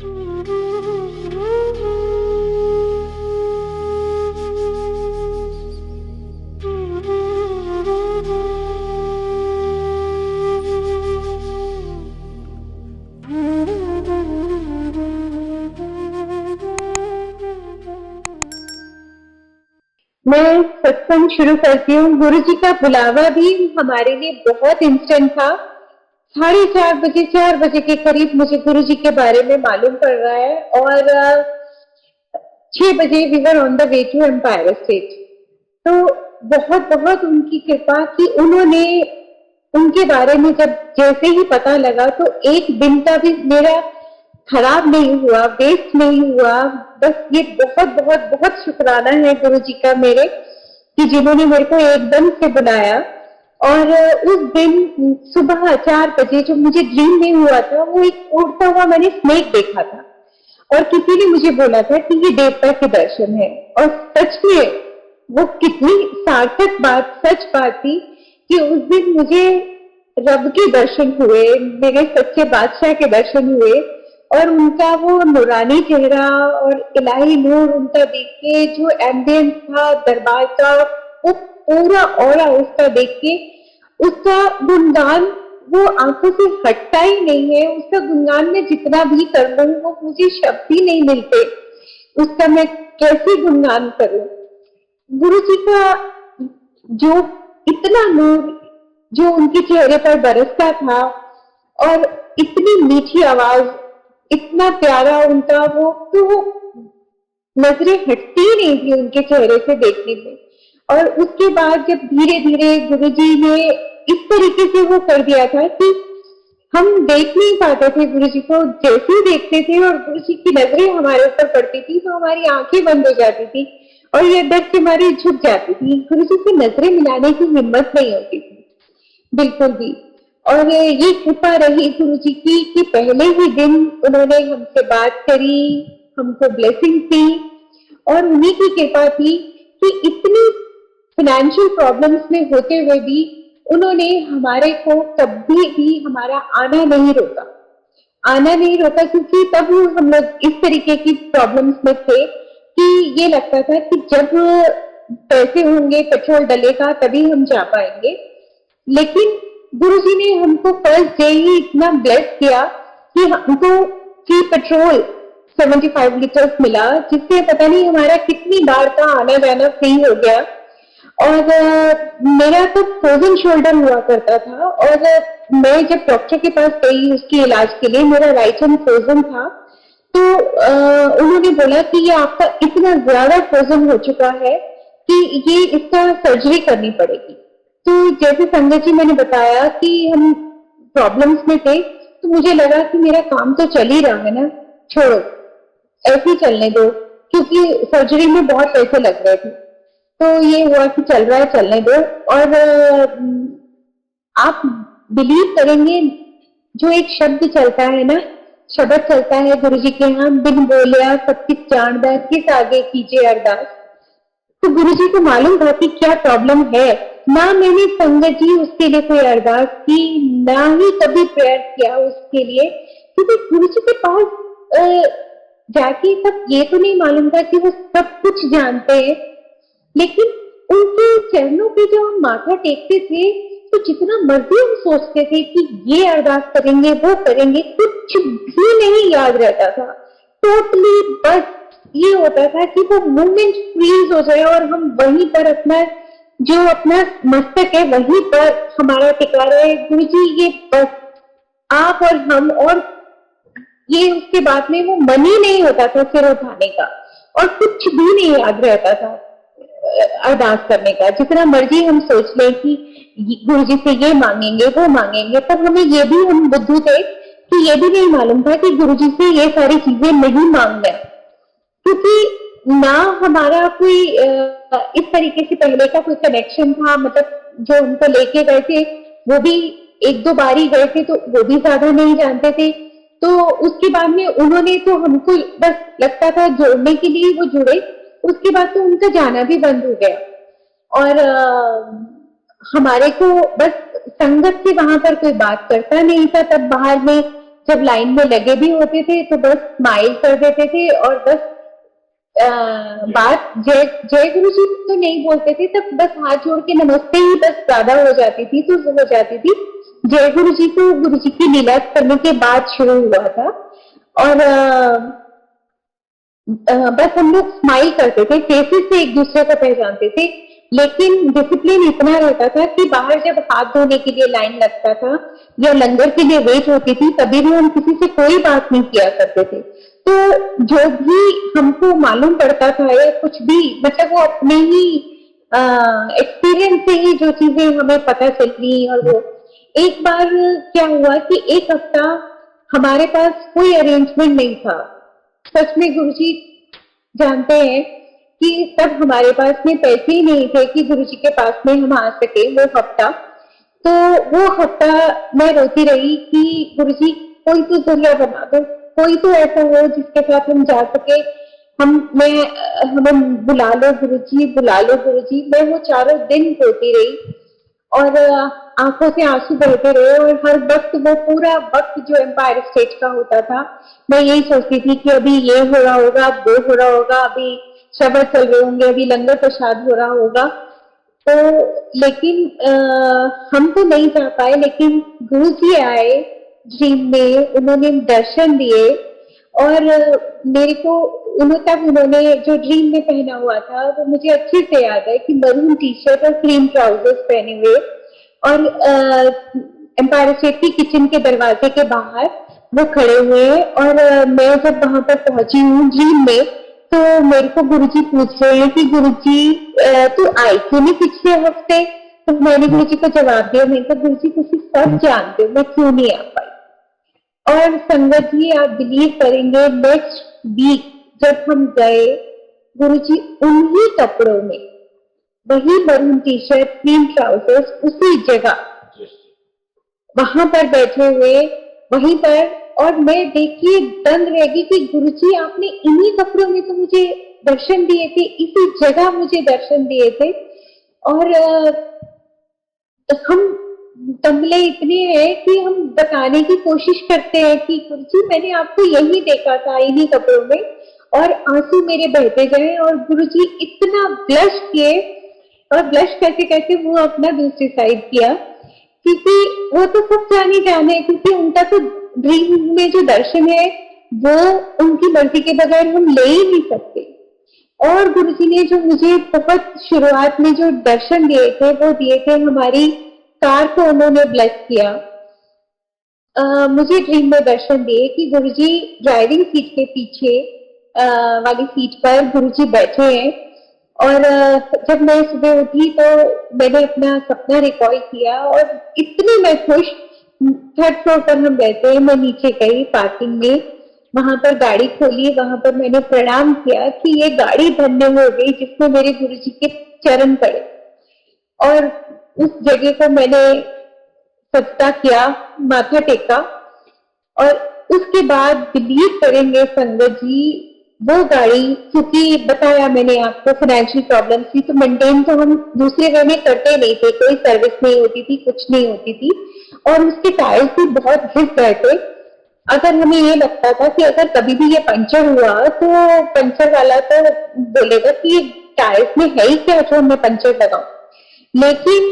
मैं सत्संग शुरू करती हूँ। गुरु जी का बुलावा भी हमारे लिए बहुत इंस्टेंट था। 4:30 बजे, 4 बजे के करीब मुझे गुरु जी के बारे में मालूम पड़ रहा है और 6 बजे we were on the way to Empire State. तो बहुत बहुत उनकी कृपा कि उन्होंने उनके बारे में जब जैसे ही पता लगा तो एक दिन का भी मेरा खराब नहीं हुआ, वेस्ट नहीं हुआ। बस ये बहुत बहुत बहुत शुक्राना है गुरु जी का मेरे कि जिन्होंने मेरे को एकदम से बुलाया। और उस दिन सुबह 4 बजे जो मुझे ड्रीम में हुआ था, वो एक उड़ता हुआ मैंने स्नेक देखा था और किसी ने मुझे बोला था कि ये देवता के दर्शन है। और सच में वो कितनी सार्थक बात, सच बात थी कि उस दिन मुझे रब के दर्शन हुए, मेरे सच्चे बादशाह के दर्शन हुए और उनका वो नूरानी चेहरा और इलाही नूर उनका देख के, जो एम्बियंस था दरबार का, वो पूरा ऑरा उसका देख के, उसका गुणगान वो आंखों से हटता ही नहीं है। उसका गुणगान में जितना भी कर लूं वो मुझे शब्द ही नहीं मिलते उसका, मैं कैसे गुणगान करूं। गुरु जी का जो इतना नूर जो उनके चेहरे पर बरसता था और इतनी मीठी आवाज, इतना प्यारा उनका वो, तो वो नजरें हटती नहीं थी उनके चेहरे से देखने में। और उसके बाद जब धीरे धीरे गुरुजी ने इस तरीके से वो कर दिया था कि हम देख नहीं पाते थे गुरु जी को, जैसे ही देखते थे और गुरु जी की नजरें हमारे ऊपर पड़ती थी तो हमारी आंखें बंद हो जाती थी और ये डर से हमारी झुक जाती थी। गुरु जी से नजरें मिलाने की हिम्मत नहीं होती थी बिल्कुल भी। और ये कृपा रही गुरु जी की कि पहले ही दिन उन्होंने हमसे बात करी, हमको ब्लेसिंग दी और उन्हीं की कृपा थी कि इतनी फाइनेंशियल प्रॉब्लम्स में होते हुए भी उन्होंने हमारे को कभी भी हमारा आना नहीं रोका, आना नहीं रोका। क्योंकि तब हम लोग इस तरीके की प्रॉब्लम्स में थे कि ये लगता था कि जब पैसे होंगे, पेट्रोल डलेगा तभी हम जा पाएंगे। लेकिन गुरुजी ने हमको फर्स्ट डे ही इतना ब्लेस किया कि हमको फ्री पेट्रोल 75 लीटर्स मिला, जिससे पता नहीं हमारा कितनी बार का आना जाना फ्री हो गया। और मेरा तो फ्रोजन शोल्डर हुआ करता था और मैं जब डॉक्टर के पास गई उसके इलाज के लिए, मेरा राइट हैंड फ्रोजन था। तो उन्होंने बोला कि ये आपका इतना ज्यादा फ्रोजन हो चुका है कि ये इसका सर्जरी करनी पड़ेगी। तो जैसे संगत जी मैंने बताया कि हम प्रॉब्लम्स में थे, तो मुझे लगा कि मेरा काम तो चल ही रहा है ना, छोड़ो ऐसे ही चलने दो, क्योंकि सर्जरी में बहुत पैसे लग रहे थे। तो ये हुआ कि चल रहा है, चलने दो। और आप बिलीव करेंगे, जो एक शब्द चलता है ना, शब्द चलता है गुरु जी के यहाँ, बिन बोलिया सब कुछ जानदा, किस आगे कीजिए अरदास। तो गुरु जी को मालूम था कि क्या प्रॉब्लम है। ना मैंने संगत जी उसके लिए कोई अरदास की, ना ही कभी प्रेयर किया उसके लिए, क्योंकि गुरु जी के पास जाके तब ये तो नहीं मालूम था कि वो सब कुछ जानते हैं। लेकिन उनके चरणों पे जब हम माथा टेकते थे तो जितना मर्जी हम सोचते थे कि ये अरदास करेंगे, वो करेंगे, कुछ भी नहीं याद रहता था। टोटली बस ये होता था कि वो मूवमेंट फ्रीज हो जाए और हम वहीं पर अपना जो अपना मस्तक है वहीं पर हमारा टिका रहे। गुरु जी ये बस आप और हम, और ये उसके बाद में वो मन ही नहीं होता था सिर उठाने का और कुछ भी नहीं याद रहता था अरदास करने का। जितना मर्जी हम सोच लें कि गुरु जी से ये मांगेंगे, वो मांगेंगे, पर हमें ये भी, हम बुद्धू थे कि ये भी नहीं मालूम था कि गुरु जी से ये सारी चीजें नहीं मांगना, क्योंकि ना हमारा कोई इस तरीके से पहले का कोई कनेक्शन था। मतलब जो उनको लेके गए थे वो भी एक दो बार ही गए थे, तो वो भी ज्यादा नहीं जानते थे। तो उसके बाद में उन्होंने तो हमको बस लगता था जोड़ने के लिए वो जुड़े, उसके बाद तो उनका जाना भी बंद हो गया। और हमारे को बस संगत से वहां पर कोई बात करता नहीं था तब बाहर में जब लाइन में लगे भी होते थे तो बस स्माइल कर देते थे और बस बात जय जय गुरु जी तो नहीं बोलते थे, तब बस हाथ जोड़ के नमस्ते ही बस ज्यादा हो जाती थी, तो हो जाती थी। जय गुरु जी तो गुरु जी की लीला करने के बाद शुरू हुआ था। और बस हम लोग स्माइल करते थे, फेसेस से एक दूसरे को पहचानते थे, लेकिन डिसिप्लिन इतना रहता था कि बाहर जब हाथ धोने के लिए लाइन लगता था या लंगर के लिए वेट होती थी, तभी भी हम किसी से कोई बात नहीं किया करते थे। तो जो भी हमको मालूम पड़ता था या कुछ भी, मतलब वो अपने ही एक्सपीरियंस से ही जो चीजें हमें पता चलती। और वो एक बार क्या हुआ कि एक हफ्ता हमारे पास कोई अरेंजमेंट नहीं था। सच में गुरुजी जानते हैं कि तब हमारे पास में पैसे ही नहीं थे कि गुरुजी के पास में हम आ सके वो हफ्ता। तो वो हफ्ता मैं रोती रही कि गुरुजी कोई तो जरिया बना दो, कोई तो ऐसा हो जिसके साथ हम जा सके, हमें बुला लो गुरुजी, बुला लो गुरुजी। मैं वो चारों दिन रोती रही और आंखों से आंसू बहते रहे, और हर वक्त वो पूरा वक्त जो एम्पायर स्टेट का होता था, मैं यही सोचती थी कि अभी ये हो रहा होगा, अब वो हो रहा होगा, अभी शब्द चल रहे होंगे, अभी लंगर प्रसाद हो रहा होगा। तो लेकिन हम तो नहीं जा पाए, लेकिन गुरु जी आए ड्रीम में, उन्होंने दर्शन दिए। और मेरे को उन्होंने जो ड्रीम में पहना हुआ था वो मुझे अच्छे से याद है कि मरून टी शर्ट और क्रीम ट्राउजर्स पहने हुए, और एम्पायर स्टेट की किचन के दरवाजे के बाहर वो खड़े हुए। और मैं जब वहां पर पहुंची हूँ ड्रीम में, तो मेरे को गुरुजी पूछ रहे हैं कि गुरुजी तू आई क्यों नहीं पिछले हफ्ते? तो मैंने गुरुजी को जवाब दिया, मैंने कहा गुरुजी तुम सब जानते हो मैं क्यों नहीं आ पाई। और संगत जी आप बिलीव करेंगे, नेक्स्ट वीक जब हम गए, गुरुजी उन्हीं कपड़ों में, वही maroon T shirt cream trousers, उसी जगह वहां पर बैठे हुए, वहीं पर। और मैं देखिए दंग रह गई कि गुरुजी आपने इन्हीं कपड़ों में तो मुझे दर्शन दिए थे, इसी जगह मुझे दर्शन दिए थे। और हम तंबले इतने हैं कि हम बताने की कोशिश करते हैं कि गुरुजी मैंने आपको यही देखा था इन्हीं कपड़ों में, और आंसू मेरे बहते गए। और गुरुजी इतना ब्लश किए, और ब्लश करते करते वो अपना दूसरी साइड किया, क्योंकि वो तो सब जाने क्योंकि उनका तो ड्रीम में जो दर्शन है वो उनकी मर्जी के बगैर हम ले ही नहीं सकते। और गुरुजी ने जो मुझे बहुत शुरुआत में जो दर्शन दिए थे वो दिए थे, हमारी कार को उन्होंने ब्लेस किया। मुझे ड्रीम में दर्शन दिए कि गुरुजी ड्राइविंग सीट के पीछे वाली सीट पर गुरुजी बैठे हैं। और जब मैं सुबह उठी तो मैंने अपना सपना रिकॉल किया, और इतनी मैं खुश, थर्ड फ्लोर पर हम रहते हैं, मैं नीचे गई पार्किंग में, वहां पर गाड़ी खोली, वहां पर मैंने प्रणाम किया कि ये गाड़ी धन्य हो गई जिसमें मेरे गुरुजी के चरण पड़े। और उस जगह को मैंने सजदा किया, माथा टेका। और उसके बाद बिलीव करेंगे संगत जी, वो गाड़ी, क्योंकि बताया मैंने आपको फाइनेंशियल प्रॉब्लम थी, तो मेंटेन तो हम दूसरे वे में करते नहीं थे, कोई सर्विस नहीं होती थी, कुछ नहीं होती थी, और उसके टायर्स भी बहुत घिस गए थे। अगर हमें ये लगता था कि अगर कभी भी ये पंचर हुआ तो पंचर वाला तो बोलेगा कि टायर्स में है ही क्या जो मैं पंचर लगाऊं, लेकिन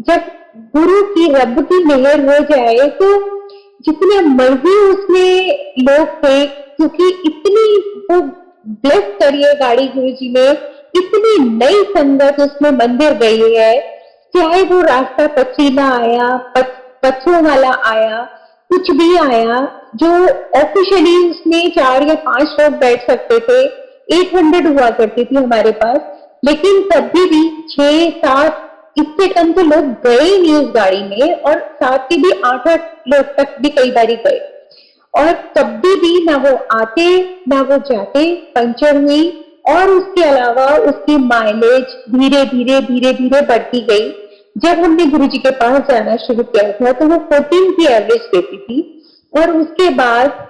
जब गुरु की रब की मेहर हो जाए तो जितने मर्जी उसमें लोग थे, क्योंकि इतनी वो ब्लेस करिए गाड़ी गुरुजी ने, इतनी नई संगत उसमें मंदिर गई है, चाहे वो रास्ता पचीला आया, पत्थरों वाला आया, कुछ भी आया, जो ऑफिशियली उसमें 4 या 5 लोग बैठ सकते थे, 800 हुआ करती थी हमारे पास, लेकिन तभी भी 6-7 इससे कम तो लोग गए ही नहीं उस गाड़ी में, और साथ के भी 8-8 लोग तक भी कई बारी गए, और कभी भी ना वो आते ना वो जाते, पंचर हुई। और उसके अलावा उसकी माइलेज धीरे धीरे बढ़ती गई। जब हमने गुरुजी के पास जाना शुरू किया था तो वो 14 की एवरेज देती थी, और उसके बाद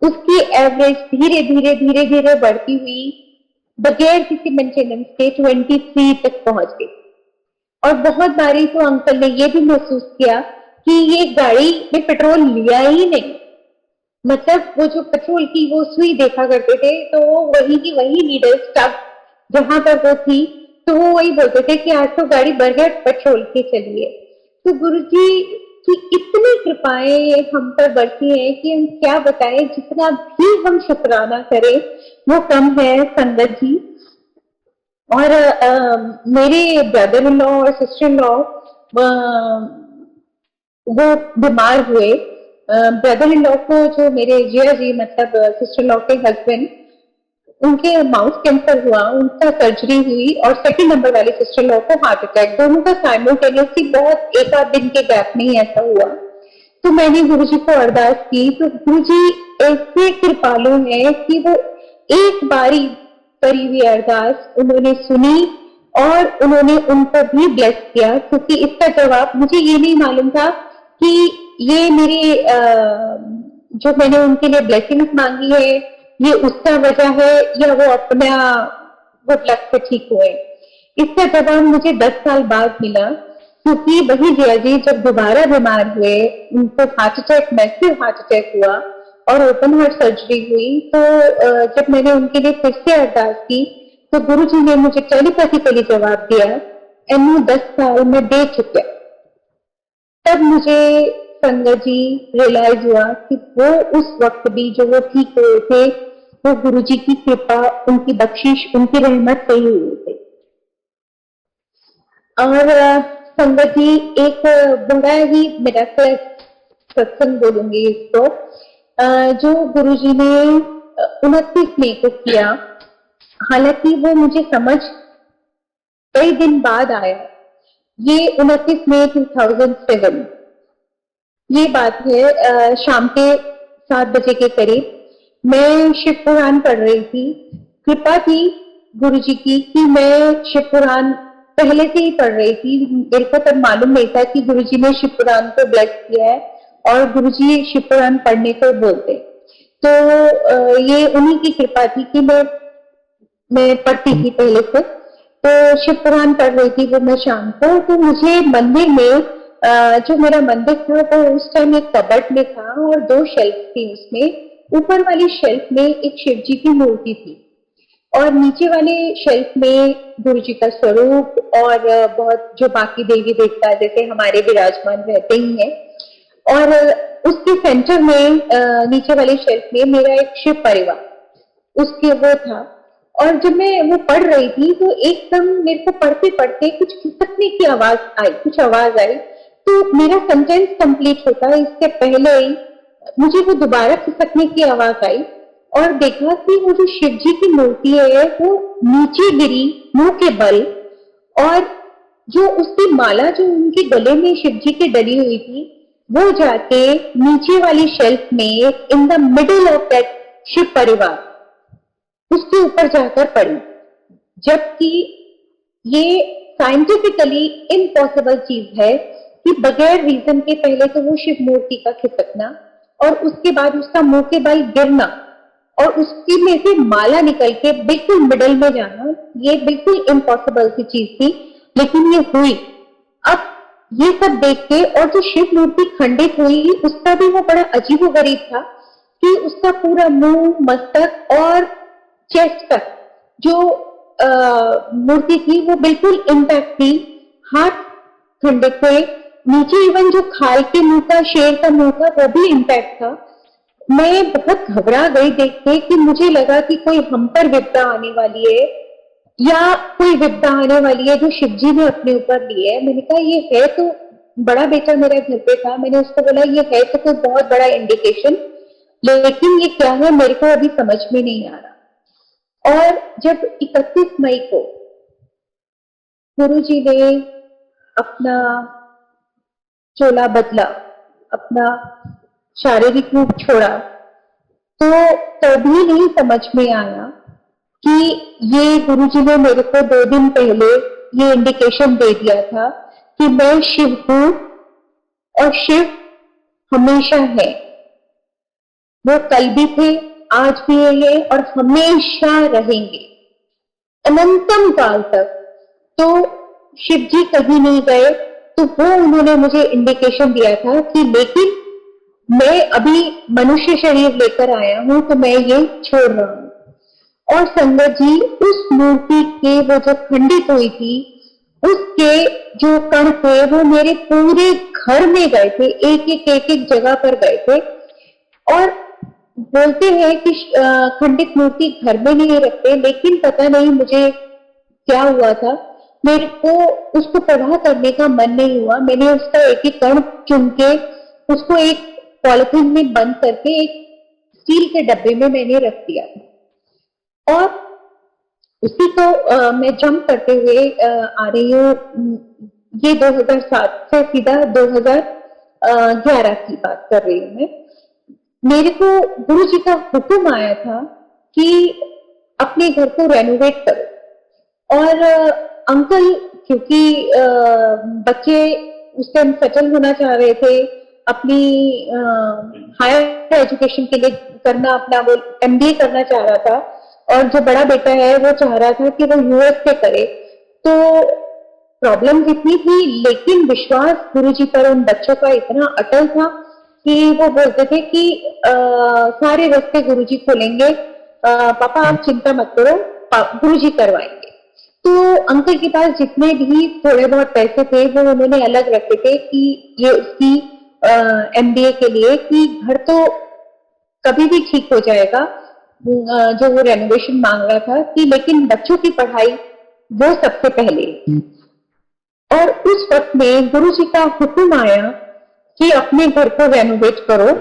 उसकी एवरेज धीरे धीरे बढ़ती हुई बगैर किसी मेंटेनेंस के 23 तक पहुंच गई। और बहुत बारी तो अंकल ने ये भी महसूस किया कि ये गाड़ी में पेट्रोल लिया ही नहीं, मतलब वो जो पेट्रोल की वो सुई देखा करते थे, तो वो वही की वही नीडल स्टक जहां पर वो थी, तो वो वही बोलते थे कि आज तो गाड़ी बरगड़ पेट्रोल की चलिए। तो गुरुजी की इतनी कृपाएं हम पर बरसी हैं कि हम क्या बताएं, जितना भी हम शुक्राना करें वो कम है संगत जी। और मेरे ब्रदर इन लॉ और सिस्टर इन लॉ वो बीमार हुए। ब्रदर इन लॉ को, जो मेरे जिया जी मतलब सिस्टर इन लॉ के हस्बैंड, उनके माउथ कैंसर हुआ, उनका सर्जरी हुई, और सेकंड नंबर वाले सिस्टर इन लॉ को हार्ट अटैक, दोनों का साइमल्टेनियसली बहुत एक आध दिन के गैप में ही ऐसा हुआ। तो मैंने गुरुजी को अरदास की, तो गुरुजी ऐसे कृपालु हैं कि वो एक बारी करी हुई अरदास उन्होंने सुनी और उन्होंने उनको भी ब्लेस किया, क्योंकि इसका जवाब मुझे ये नहीं मालूम था कि ये मेरे जो मैंने उनके लिए ब्लेसिंग्स मांगी है ये उसका वजह है या वो अपना गुड लक से ठीक हुए। इसका जवाब मुझे 10 साल बाद मिला, क्योंकि वही जया जी जब दोबारा बीमार हुए, उनको heart attack, massive heart attack हुआ और ओपन हार्ट सर्जरी हुई, तो जब मैंने उनके लिए फिर से अरदास की तो गुरु जी ने मुझे टेलीपैथिकली जवाब दिया, एनू 10 साल में दे चुके। तब मुझे संगत जी रियलाइज हुआ कि वो उस वक्त भी जो वो ठीक हुए थे वो गुरु जी की कृपा, उनकी बख्शिश, उनकी रहमत से ही हुई थी। और संगत जी एक बड़ा ही मेरा सत्संग बोलूंगी इसको, जो गुरुजी ने 29 मई को किया, हालांकि वो मुझे समझ कई दिन बाद आया। ये 29 मई 2007 ये बात है, शाम के 7 बजे के करीब मैं शिव पुराण पढ़ रही थी। कृपा थी गुरुजी की कि मैं शिव पुराण पहले से ही पढ़ रही थी, मेरे को तब मालूम नहीं था कि गुरुजी ने शिव पुराण को ब्लेस किया है और गुरुजी शिव पुराण पढ़ने को बोलते। तो ये उन्हीं की कृपा थी कि मैं पढ़ती थी पहले से, तो शिव पुराण पढ़ रही थी वो मैं शाम को। तो मुझे मंदिर में जो मेरा मंदिर था वो उस टाइम एक कबर्ड में था और 2 शेल्फ थी उसमें। ऊपर वाली शेल्फ में एक शिव जी की मूर्ति थी और नीचे वाले शेल्फ में गुरु जी का स्वरूप और बहुत जो बाकी देवी देवता जैसे हमारे विराजमान रहते ही हैं। और उसके सेंटर में नीचे वाले शेल्फ में मेरा एक शिव परिवार उसके वो था। और जब मैं वो पढ़ रही थी तो एकदम मेरे को पढ़ते पढ़ते कुछ खिसकने की आवाज आई, कुछ आवाज आई, तो मेरा सेंटेंस कंप्लीट होता है इससे पहले ही मुझे वो दोबारा खिसकने की आवाज आई और देखा कि वो जो शिव जी की मूर्ति है वो नीचे गिरी मुंह के बल, और जो उसकी माला जो उनके गले में शिव जी के डली हुई थी वो जाके नीचे वाली शेल्फ में in the middle of that Shiv Parivar उसके ऊपर जाकर पड़ी। जबकि ये साइंटिफिकली इम्पॉसिबल चीज है कि बगैर रीजन के पहले तो वो शिव मूर्ति का खिसकना और उसके बाद उसका मुंह के बल गिरना और उसकी में से माला निकल के बिल्कुल मिडल में जाना, ये बिल्कुल इम्पॉसिबल सी चीज थी, लेकिन ये हुई। अब ये सब देख के और जो शिव मूर्ति खंडित हुई उसका भी वो बड़ा अजीबोगरीब था कि उसका पूरा मुंह, मस्तक और चेस्ट तक जो मूर्ति थी वो बिल्कुल इंटैक्ट थी, हाथ खंडित थे, नीचे इवन जो खाल के मुंह का, शेर का मुंह था वो भी इंटैक्ट था। मैं बहुत घबरा गई देख के कि मुझे लगा कि कोई हम पर विपदा आने वाली है या कोई विपदा आने वाली है जो शिवजी ने अपने ऊपर ली है। मैंने कहा ये है तो, बड़ा बेटा मेरा घर पे था, मैंने उसको बोला ये है तो कोई बहुत बड़ा इंडिकेशन, लेकिन ये क्या है मेरे को अभी समझ में नहीं आ रहा। और जब 31 मई को गुरुजी ने अपना चोला बदला, अपना शारीरिक रूप छोड़ा, तो तभी नहीं समझ में आया कि ये गुरुजी ने मेरे को 2 दिन पहले ये इंडिकेशन दे दिया था कि मैं शिव हूं और शिव हमेशा है। वो कल भी थे, आज भी है और हमेशा रहेंगे अनंतम काल तक। तो शिव जी कहीं नहीं गए, तो वो उन्होंने मुझे इंडिकेशन दिया था कि लेकिन मैं अभी मनुष्य शरीर लेकर आया हूँ तो मैं ये छोड़ रहा हूँ। और संगत जी, उस मूर्ति के वो जो खंडित हुई थी, उसके जो कण थे वो मेरे पूरे घर में गए थे, एक एक जगह पर गए थे। और बोलते हैं कि खंडित मूर्ति घर में नहीं रखते, लेकिन पता नहीं मुझे क्या हुआ था, मेरे को उसको प्रवाह करने का मन नहीं हुआ। मैंने उसका एक एक कण चुन के उसको एक पॉलिथीन में बंद करके एक स्टील के डब्बे में मैंने रख दिया। और उसी को मैं जंप करते हुए आ रही हूँ। ये 2007 से सीधा 2011 की बात कर रही हूँ मैं। मेरे को गुरु जी का हुक्म आया था कि अपने घर को रेनोवेट करो। और अंकल, क्योंकि बच्चे उस टाइम सेटल होना चाह रहे थे, अपनी हायर एजुकेशन के लिए करना, अपना वो एमबीए करना चाह रहा था, और जो बड़ा बेटा है वो चाह रहा था कि वो यूएस से करे। तो प्रॉब्लम इतनी थी, लेकिन विश्वास गुरुजी पर उन बच्चों का इतना अटल था कि वो बोलते थे कि सारे रास्ते गुरुजी खोलेंगे, पापा आप चिंता मत करो, गुरुजी करवाएंगे। तो अंकल के पास जितने भी थोड़े बहुत पैसे थे वो उन्होंने अलग रखे थे कि ये उसकी एमबीए के लिए, कि घर तो कभी भी ठीक हो जाएगा, जो वो रेनोवेशन मांग रहा था, कि लेकिन बच्चों की पढ़ाई वो सबसे पहले। और उस वक्त में गुरु जी का हुक्म आया कि अपने घर को रेनोवेट करो,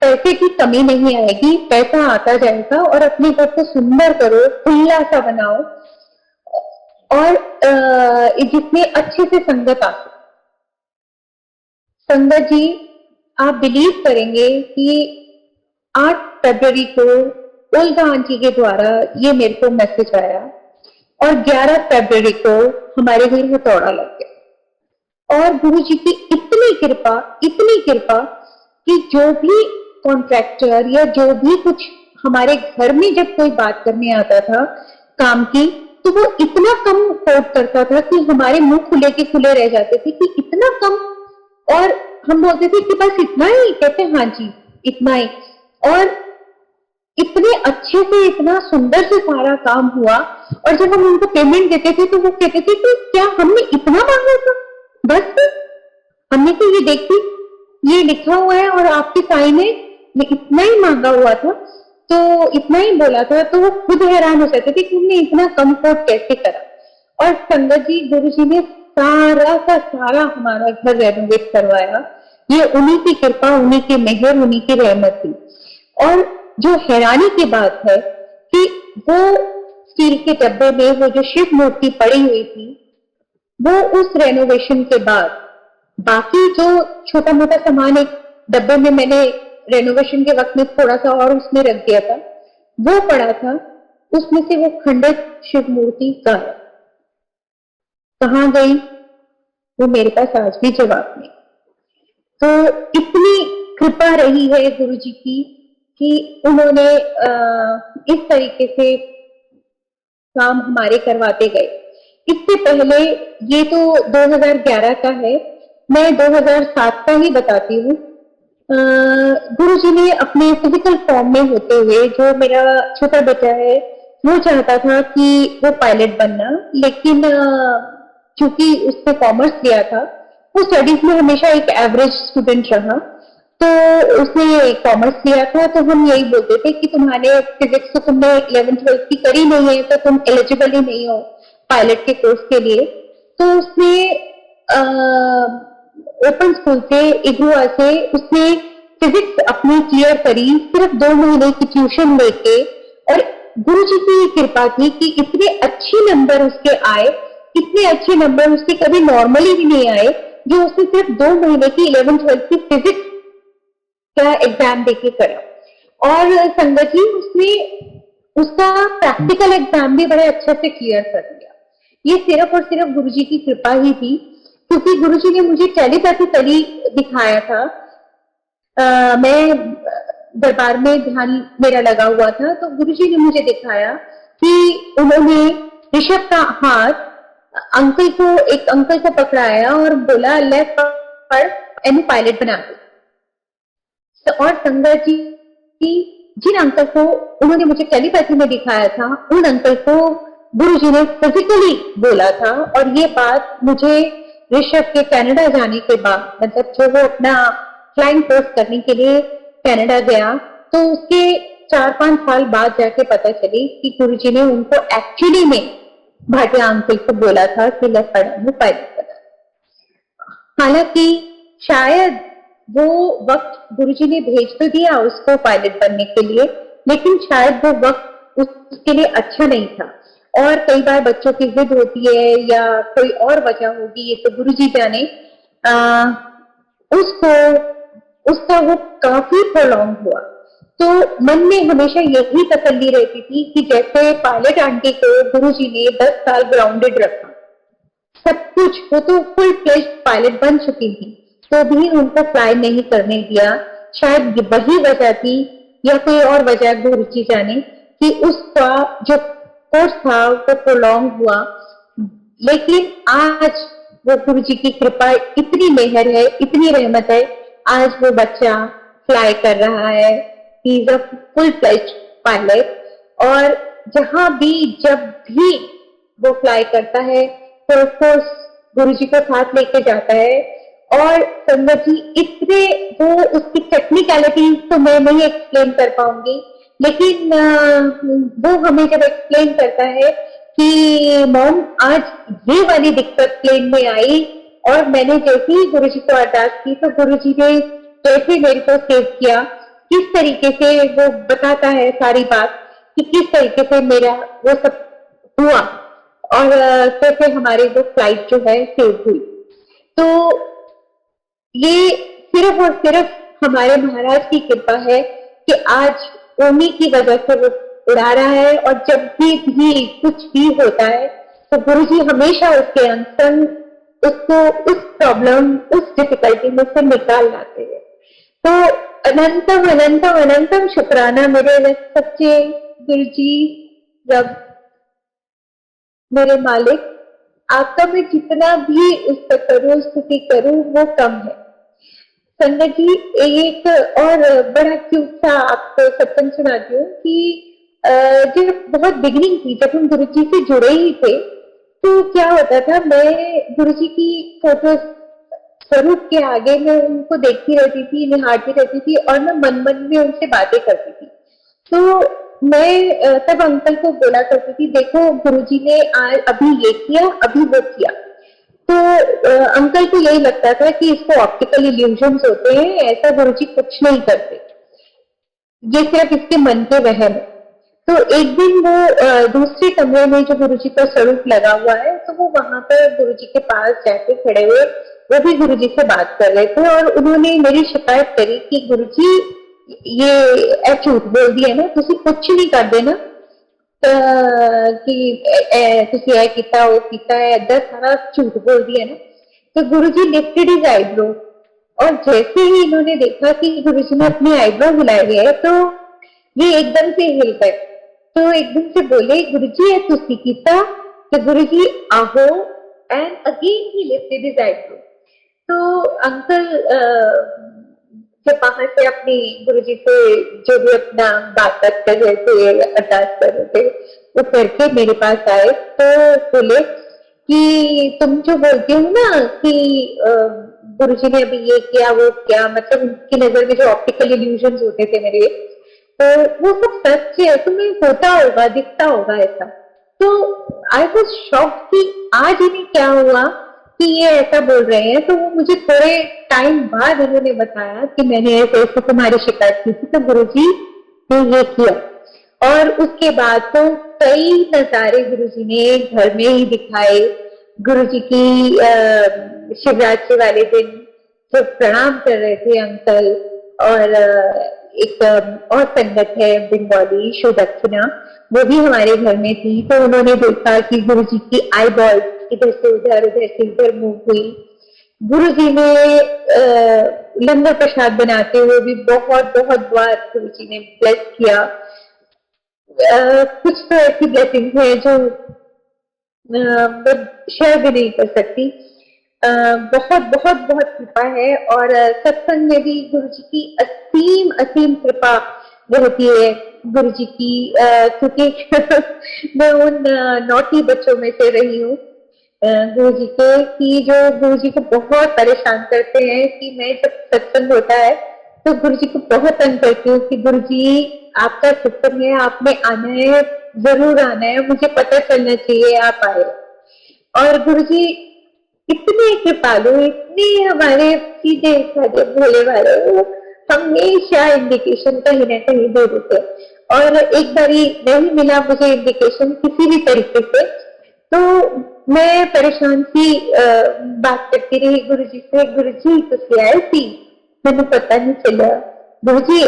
पैसे की कमी नहीं आएगी, पैसा आता जाएगा, और अपने घर को सुंदर करो, खुला सा बनाओ, और जिसमें अच्छे से संगत आ सके। संगत जी, आप बिलीव करेंगे कि 8 फरवरी को ओल्गा आंटी के द्वारा ये मेरे को मैसेज आया, और 11 फरवरी को हमारे घर में तोड़ा लग गया। और गुरु जी की इतनी कृपा कि जो भी कॉन्ट्रैक्टर या जो भी कुछ हमारे घर में जब कोई बात करने आता था काम की, तो वो इतना कम कोट करता था कि हमारे मुंह खुले के खुले रह जाते थे कि इतना कम। और हम बोलते थे कि बस इतना ही, कहते हाँ जी इतना ही। और इतने अच्छे से, इतना सुंदर से सारा काम हुआ। और जब हम उनको पेमेंट देते थे तो वो कहते थे कि क्या हमने इतना मांगा था? बस हमने तो ये देखी, ये लिखा हुआ है और आपकी साइन है, इतना ही मांगा हुआ था, तो इतना ही बोला था। तो वो खुद हैरान हो जाते थे कि हमने इतना कम कोट कैसे करा। और संगत जी, गुरु जी ने सारा का सारा हमारा घर रेनोवेट करवाया। ये उन्हीं की कृपा, उन्हीं की मेहर, उन्हीं की रहमत थी। और जो हैरानी की बात है कि वो स्टील के डब्बे में वो जो शिव मूर्ति पड़ी हुई थी, वो उस रेनोवेशन के बाद बाकी जो छोटा मोटा सामान एक डब्बे में मैंने रेनोवेशन के वक्त में थोड़ा सा और उसमें रख दिया था, वो पड़ा था। उसमें से वो खंडित शिव मूर्ति गायब। कहाँ गई वो मेरे पास आज भी जवाब नहीं। तो इतनी कृपा रही है गुरु जी की कि उन्होंने इस तरीके से काम हमारे करवाते गए। इससे पहले, ये तो 2011 का है, मैं 2007 का ही बताती हूँ। गुरु जी ने अपने फिजिकल फॉर्म में होते हुए, जो मेरा छोटा बेटा है वो चाहता था कि वो पायलट बनना, लेकिन चूंकि उसने कॉमर्स लिया था, वो स्टडीज में हमेशा एक एवरेज स्टूडेंट रहा, तो उसने कॉमर्स लिया था। तो हम यही बोलते थे कि तुम्हारे फिजिक्स तो तुमने 11th-12th की करी नहीं है, तो तुम एलिजिबल ही नहीं हो पायलट के कोर्स के लिए। तो उसने ओपन स्कूल से, इग्नुआ से उसने फिजिक्स अपनी क्लियर करी, सिर्फ 2 महीने की ट्यूशन लेके। और गुरु जी की कृपा थी कि इतने अच्छे नंबर उसके आए, इतने अच्छे नंबर उसके कभी नॉर्मली भी नहीं आए, जो उसने सिर्फ 2 महीने की 11th-12th की फिजिक्स का एग्जाम देके करा। और संगत जी, उसने उसका प्रैक्टिकल एग्जाम भी बड़े अच्छे से क्लियर कर दिया। ये सिर्फ और सिर्फ गुरुजी की कृपा ही थी, क्योंकि गुरुजी ने मुझे टेलीपैथी दिखाया था। मैं दरबार में ध्यान मेरा लगा हुआ था, तो गुरुजी ने मुझे दिखाया कि उन्होंने ऋषभ का हाथ एक अंकल को पकड़ाया और बोला, लेफ्ट पर एनु पायलट बना दो। और संगत जी जिन अंकल को उन्होंने मुझे टेलीपैथी में दिखाया था, उन अंकल को गुरुजी ने फिजिकली बोला था। और ये बात मुझे ऋषभ के कनाडा जाने के बाद, मतलब जो वो अपना फ्लाइंग कोर्स करने के लिए कनाडा गया, तो उसके 4-5 साल बाद जाके पता चली कि गुरुजी ने उनको एक्चुअली में भाटिया अंकल को बोला था कि लखड़ा में पायलट बना। हालांकि शायद वो वक्त गुरुजी ने भेज तो दिया उसको पायलट बनने के लिए, लेकिन शायद वो वक्त उसके लिए अच्छा नहीं था। और कई बार बच्चों की जिद होती है या कोई और वजह होगी, ये तो गुरुजी जाने। उसको उसका वो काफी प्रोलॉन्ग हुआ। तो मन में हमेशा यही तसल्ली रहती थी कि जैसे पायलट आंटी को गुरुजी ने 10 साल ग्राउंडेड रखा, सब कुछ, वो तो फुल फ्लेज पायलट बन चुकी थी, तो भी उनको फ्लाई नहीं करने दिया। शायद वही वजह थी या कोई और वजह, गुरुजी जाने, कि उसका जो कोर्स था वो प्रोलॉन्ग हुआ। लेकिन आज वो गुरुजी की कृपा, इतनी मेहर है, इतनी रहमत है, आज वो बच्चा फ्लाई कर रहा है। He is a full fledged pilot. और जहां भी जब भी वो फ्लाई करता है तो ऑफकोर्स गुरुजी को साथ लेके जाता है। और संगत जी इतने, वो उसकी टेक्निकलिटीज तो मैं नहीं एक्सप्लेन कर पाऊंगी, लेकिन वो हमें जब एक्सप्लेन करता है कि मॉम आज ये वाली दिक्कत प्लेन में आई, और मैंने जैसे ही गुरुजी को अरदास की तो गुरुजी ने कैसे मेरे को सेव किया, किस तरीके से वो बताता है सारी बात कि किस तरीके से मेरा वो सब हुआ और कैसे हमारे वो फ्लाइट जो है सेव हुई। तो ये सिर्फ और सिर्फ हमारे महाराज की कृपा है कि आज उन्हीं की वजह से वो उड़ा रहा है। और जब भी कुछ भी होता है तो गुरुजी हमेशा उसके अंसन उसको उस प्रॉब्लम, उस डिफिकल्टी में से निकाल लाते हैं। तो अनंतम अनंतम अनंतम शुक्राना मेरे सच्चे गुरुजी, रब, मेरे मालिक। आपका मैं जितना भी उस पर करूं, स्तुति करूं, वो कम है। संगत जी एक और बड़ा क्यूट सा आपको सत्संग सुनाती हूँ कि जब बहुत बिगिनिंग थी, जब हम गुरुजी से जुड़े ही थे, तो क्या होता था, मैं गुरुजी की फोटो स्वरूप के आगे मैं उनको देखती रहती थी, निहारती रहती थी, और मैं मन मन में उनसे बातें करती थी। तो मैं तब अंकल को बोला करती थी, देखो गुरुजी ने आज अभी ये किया, अभी वो किया। तो अंकल को यही लगता था कि इसको ऑप्टिकल इल्यूजन्स होते हैं, ऐसा गुरुजी कुछ नहीं करते, ये सिर्फ इसके मन के वहम है। तो एक दिन वो दूसरे कमरे में जो गुरुजी का स्वरूप लगा हुआ है, तो वो वहां पर गुरुजी के पास जाके खड़े हुए, वो भी गुरुजी से बात कर रहे थे, और उन्होंने मेरी शिकायत करी कि गुरुजी ये झूठ बोल दिया ना, तुसी कुछ नहीं कर देना कि तुसी ऐ कीता वो कीता है, ऐदा सारा झूठ बोल दिया ना। तो गुरुजी लिफ्टेड हिज आईब्रो, और जैसे ही इन्होंने देखा कि गुरुजी ने अपनी आईब्रो हिलाई है, तो ये एकदम से हिल गए। तो एकदम से बोले, गुरुजी ये तुसी कीता? तो गुरुजी आहो, and again he lifted his eyebrow. तो अंकल जब बाहर से अपनी गुरुजी से जो भी अपना बात कर रहे थे, अरदास कर रहे थे, वो करके मेरे पास आए, तो बोले कि तुम जो बोलती हो ना कि गुरुजी ने अभी ये किया वो किया, मतलब उनकी नजर में जो ऑप्टिकल इल्यूजन्स होते थे मेरे, तो वो सब सच है, तुम्हें होता होगा, दिखता होगा ऐसा। तो आई वॉज शॉक्ड कि आज इन्हें क्या हुआ कि ये ऐसा बोल रहे हैं। तो वो मुझे थोड़े टाइम बाद उन्होंने बताया कि मैंने ऐसे ऐसे तुम्हारी शिकायत की थी, तो गुरुजी ने ये किया। और उसके बाद तो कई नजारे गुरुजी ने घर में ही दिखाए। गुरुजी की शिवरात्रि वाले दिन जब प्रणाम कर रहे थे अंकल, और एक और संगत है बंगाली सुदक्षिणा, वो भी हमारे घर में थी, तो उन्होंने देखा कि गुरुजी की आई बॉल इधर से उधर, उधर से इधर मूव हुई। गुरुजी ने लंगर प्रसाद बनाते हुए भी बहुत बहुत बार गुरुजी ने ब्लेस किया। कुछ तो ऐसी ब्लेसिंग है जो मैं शेयर भी नहीं कर सकती। बहुत बहुत बहुत कृपा है और सत्संग में भी गुरु जी की असीम असीम कृपा रहती है। गुरु जी की क्योंकि मैं उन नौटी बच्चों में से रही हूँ गुरु जी के, कि जो गुरु जी को बहुत परेशान करते हैं कि मैं जब सत्संग होता है तो गुरु जी को बहुत तंग करती हूँ कि गुरु जी आपका सत्संग है, आपने आना है, जरूर आना है, मुझे पता चलना चाहिए आप आए। और गुरु जी इतने कृपालु, इतने हमारे सीधे साधे भोले वाले, वो हमेशा इंडिकेशन कहीं ना कहीं दे देते। और एक बारी नहीं मिला मुझे इंडिकेशन किसी भी तरीके से, तो मैं परेशान सी बात करती रही गुरु जी से, गुरु जी तुसी आए सी, मैंने पता नहीं चला, गुरु जी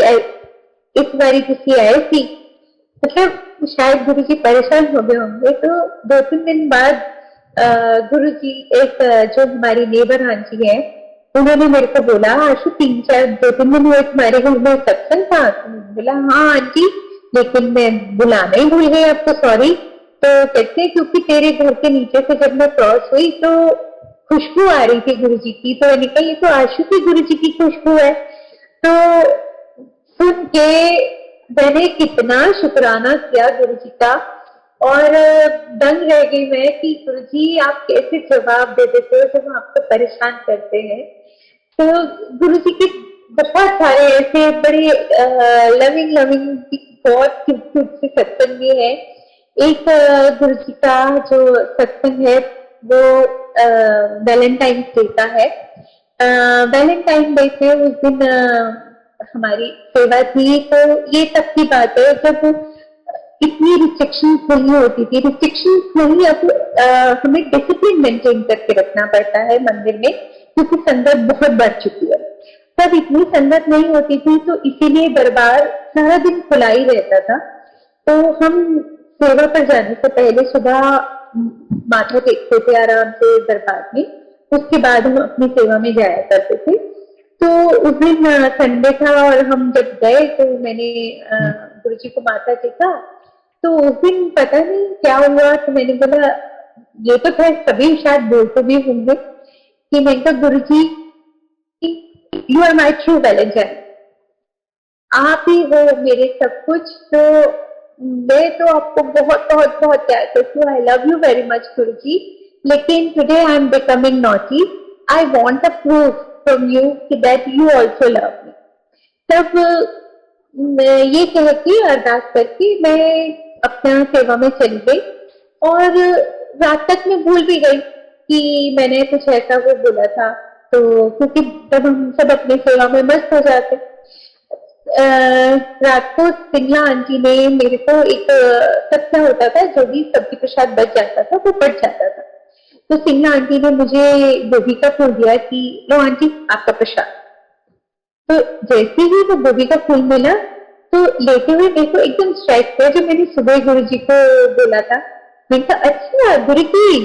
इस बारी तुसी आए सी। मतलब शायद गुरु जी परेशान हो गए होंगे। तो 2-3 दिन बाद गुरु जी एक जो हमारी नेबर आंटी है, उन्होंने मेरे को बोला आशु 2-3 दिन हुए तुम्हारे घर में सत्संग था। तो मैंने बोला हाँ आंटी, लेकिन मैं बुलाना ही भूल गई आपको, सॉरी। तो कहते क्योंकि तेरे घर के नीचे से जब मैं क्रॉस हुई तो खुशबू आ रही थी गुरु जी की, तो मैंने कहा ये तो आशु की गुरु जी की खुशबू है। तो सुन के मैंने कितना शुक्राना किया गुरु जी का, और दंग रह गई मैं कि गुरु जी आप कैसे जवाब दे देते हो जब हम आपको परेशान करते हैं। तो गुरु जी के बहुत सारे ऐसे बड़े लविंग लविंग बहुत क्यूट से सत्संग भी है। एक गुरु जी का जो सत्संग है वो वैलेंटाइन डे का है। वैलेंटाइन डे पे उस दिन हमारी सेवा थी। तो ये तब की बात है जब इतनी रिस्ट्रिक्शन नहीं होती थी, रिस्ट्रिक्शन नहीं, अब हमें डिसिप्लिन मेंटेन करके रखना पड़ता है मंदिर में क्योंकि संगत बहुत बढ़ चुकी है। तब इतनी संगत नहीं होती थी तो इसीलिए दरबार सारा दिन खुला ही रहता था। तो हम सेवा पर जाने से पहले सुबह माथा टेकते थे आराम से दरबार में, उसके बाद हम अपनी सेवा में जाया करते थे। तो उस दिन संडे था और हम जब गए तो मैंने गुरु जी को माथा टेका। तो उस दिन पता नहीं क्या हुआ, तो मैंने बोला, ये तो खैर सभी शायद बोलते भी होंगे कि मैंने कहा Guru ji you are my true valentine, आप ही हो मेरे सब कुछ। तो मैं तो आपको बहुत बहुत बहुत प्यार करती हूँ, I love you very much गुरु जी, लेकिन today I am becoming naughty, I want a proof from you that you also love me. तब मैं ये कह के अरदास करके मैं अपना सेवा में चली गई और रात तक मैं भूल भी गई कि मैंने कुछ ऐसा वो बोला था। तो क्योंकि तब हम सब अपनी सेवा में मस्त हो जाते। रात को सिंगला आंटी ने मेरे को एक तब क्या होता था, जो भी सब्जी प्रसाद बच जाता था वो बच जाता था। तो सिंगला आंटी ने मुझे गोभी का फूल दिया कि लो आंटी आपका प्रसाद। तो जैसे ही वो गोभी का फूल मिला तो लेते हुए मेरे को एकदम स्ट्राइक किया जो मैंने सुबह गुरु जी को बोला था। मैंने कहा अच्छा गुरु जी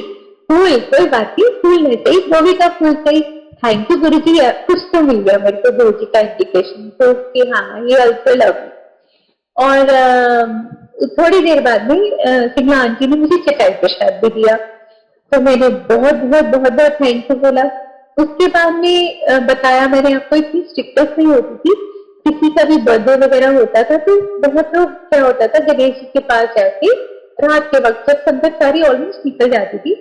फूल, कोई बात नहीं, फूल नहीं सही, गोभी का फूल सही, थैंक यू गुरु जी, कुछ तो मिल गया मेरे को गुरु जी का इंडिकेशन तो कि हाँ ये ऑल्सो लव। और थोड़ी देर बाद में सिंगला आंटी ने मुझे चटाई प्रसाद भी दिया, तो मैंने बहुत बहुत बहुत बहुत थैंक यू बोला। उसके बाद में बताया मैंने आपको, इतनी स्ट्रिक्टनेस नहीं होती थी, किसी का भी बर्थडे वगैरह होता था तो बहुत लोग क्या होता था गणेश जी के पास जाके रात के वक्त जब संगत सारी ऑलमोस्ट निकल जाती थी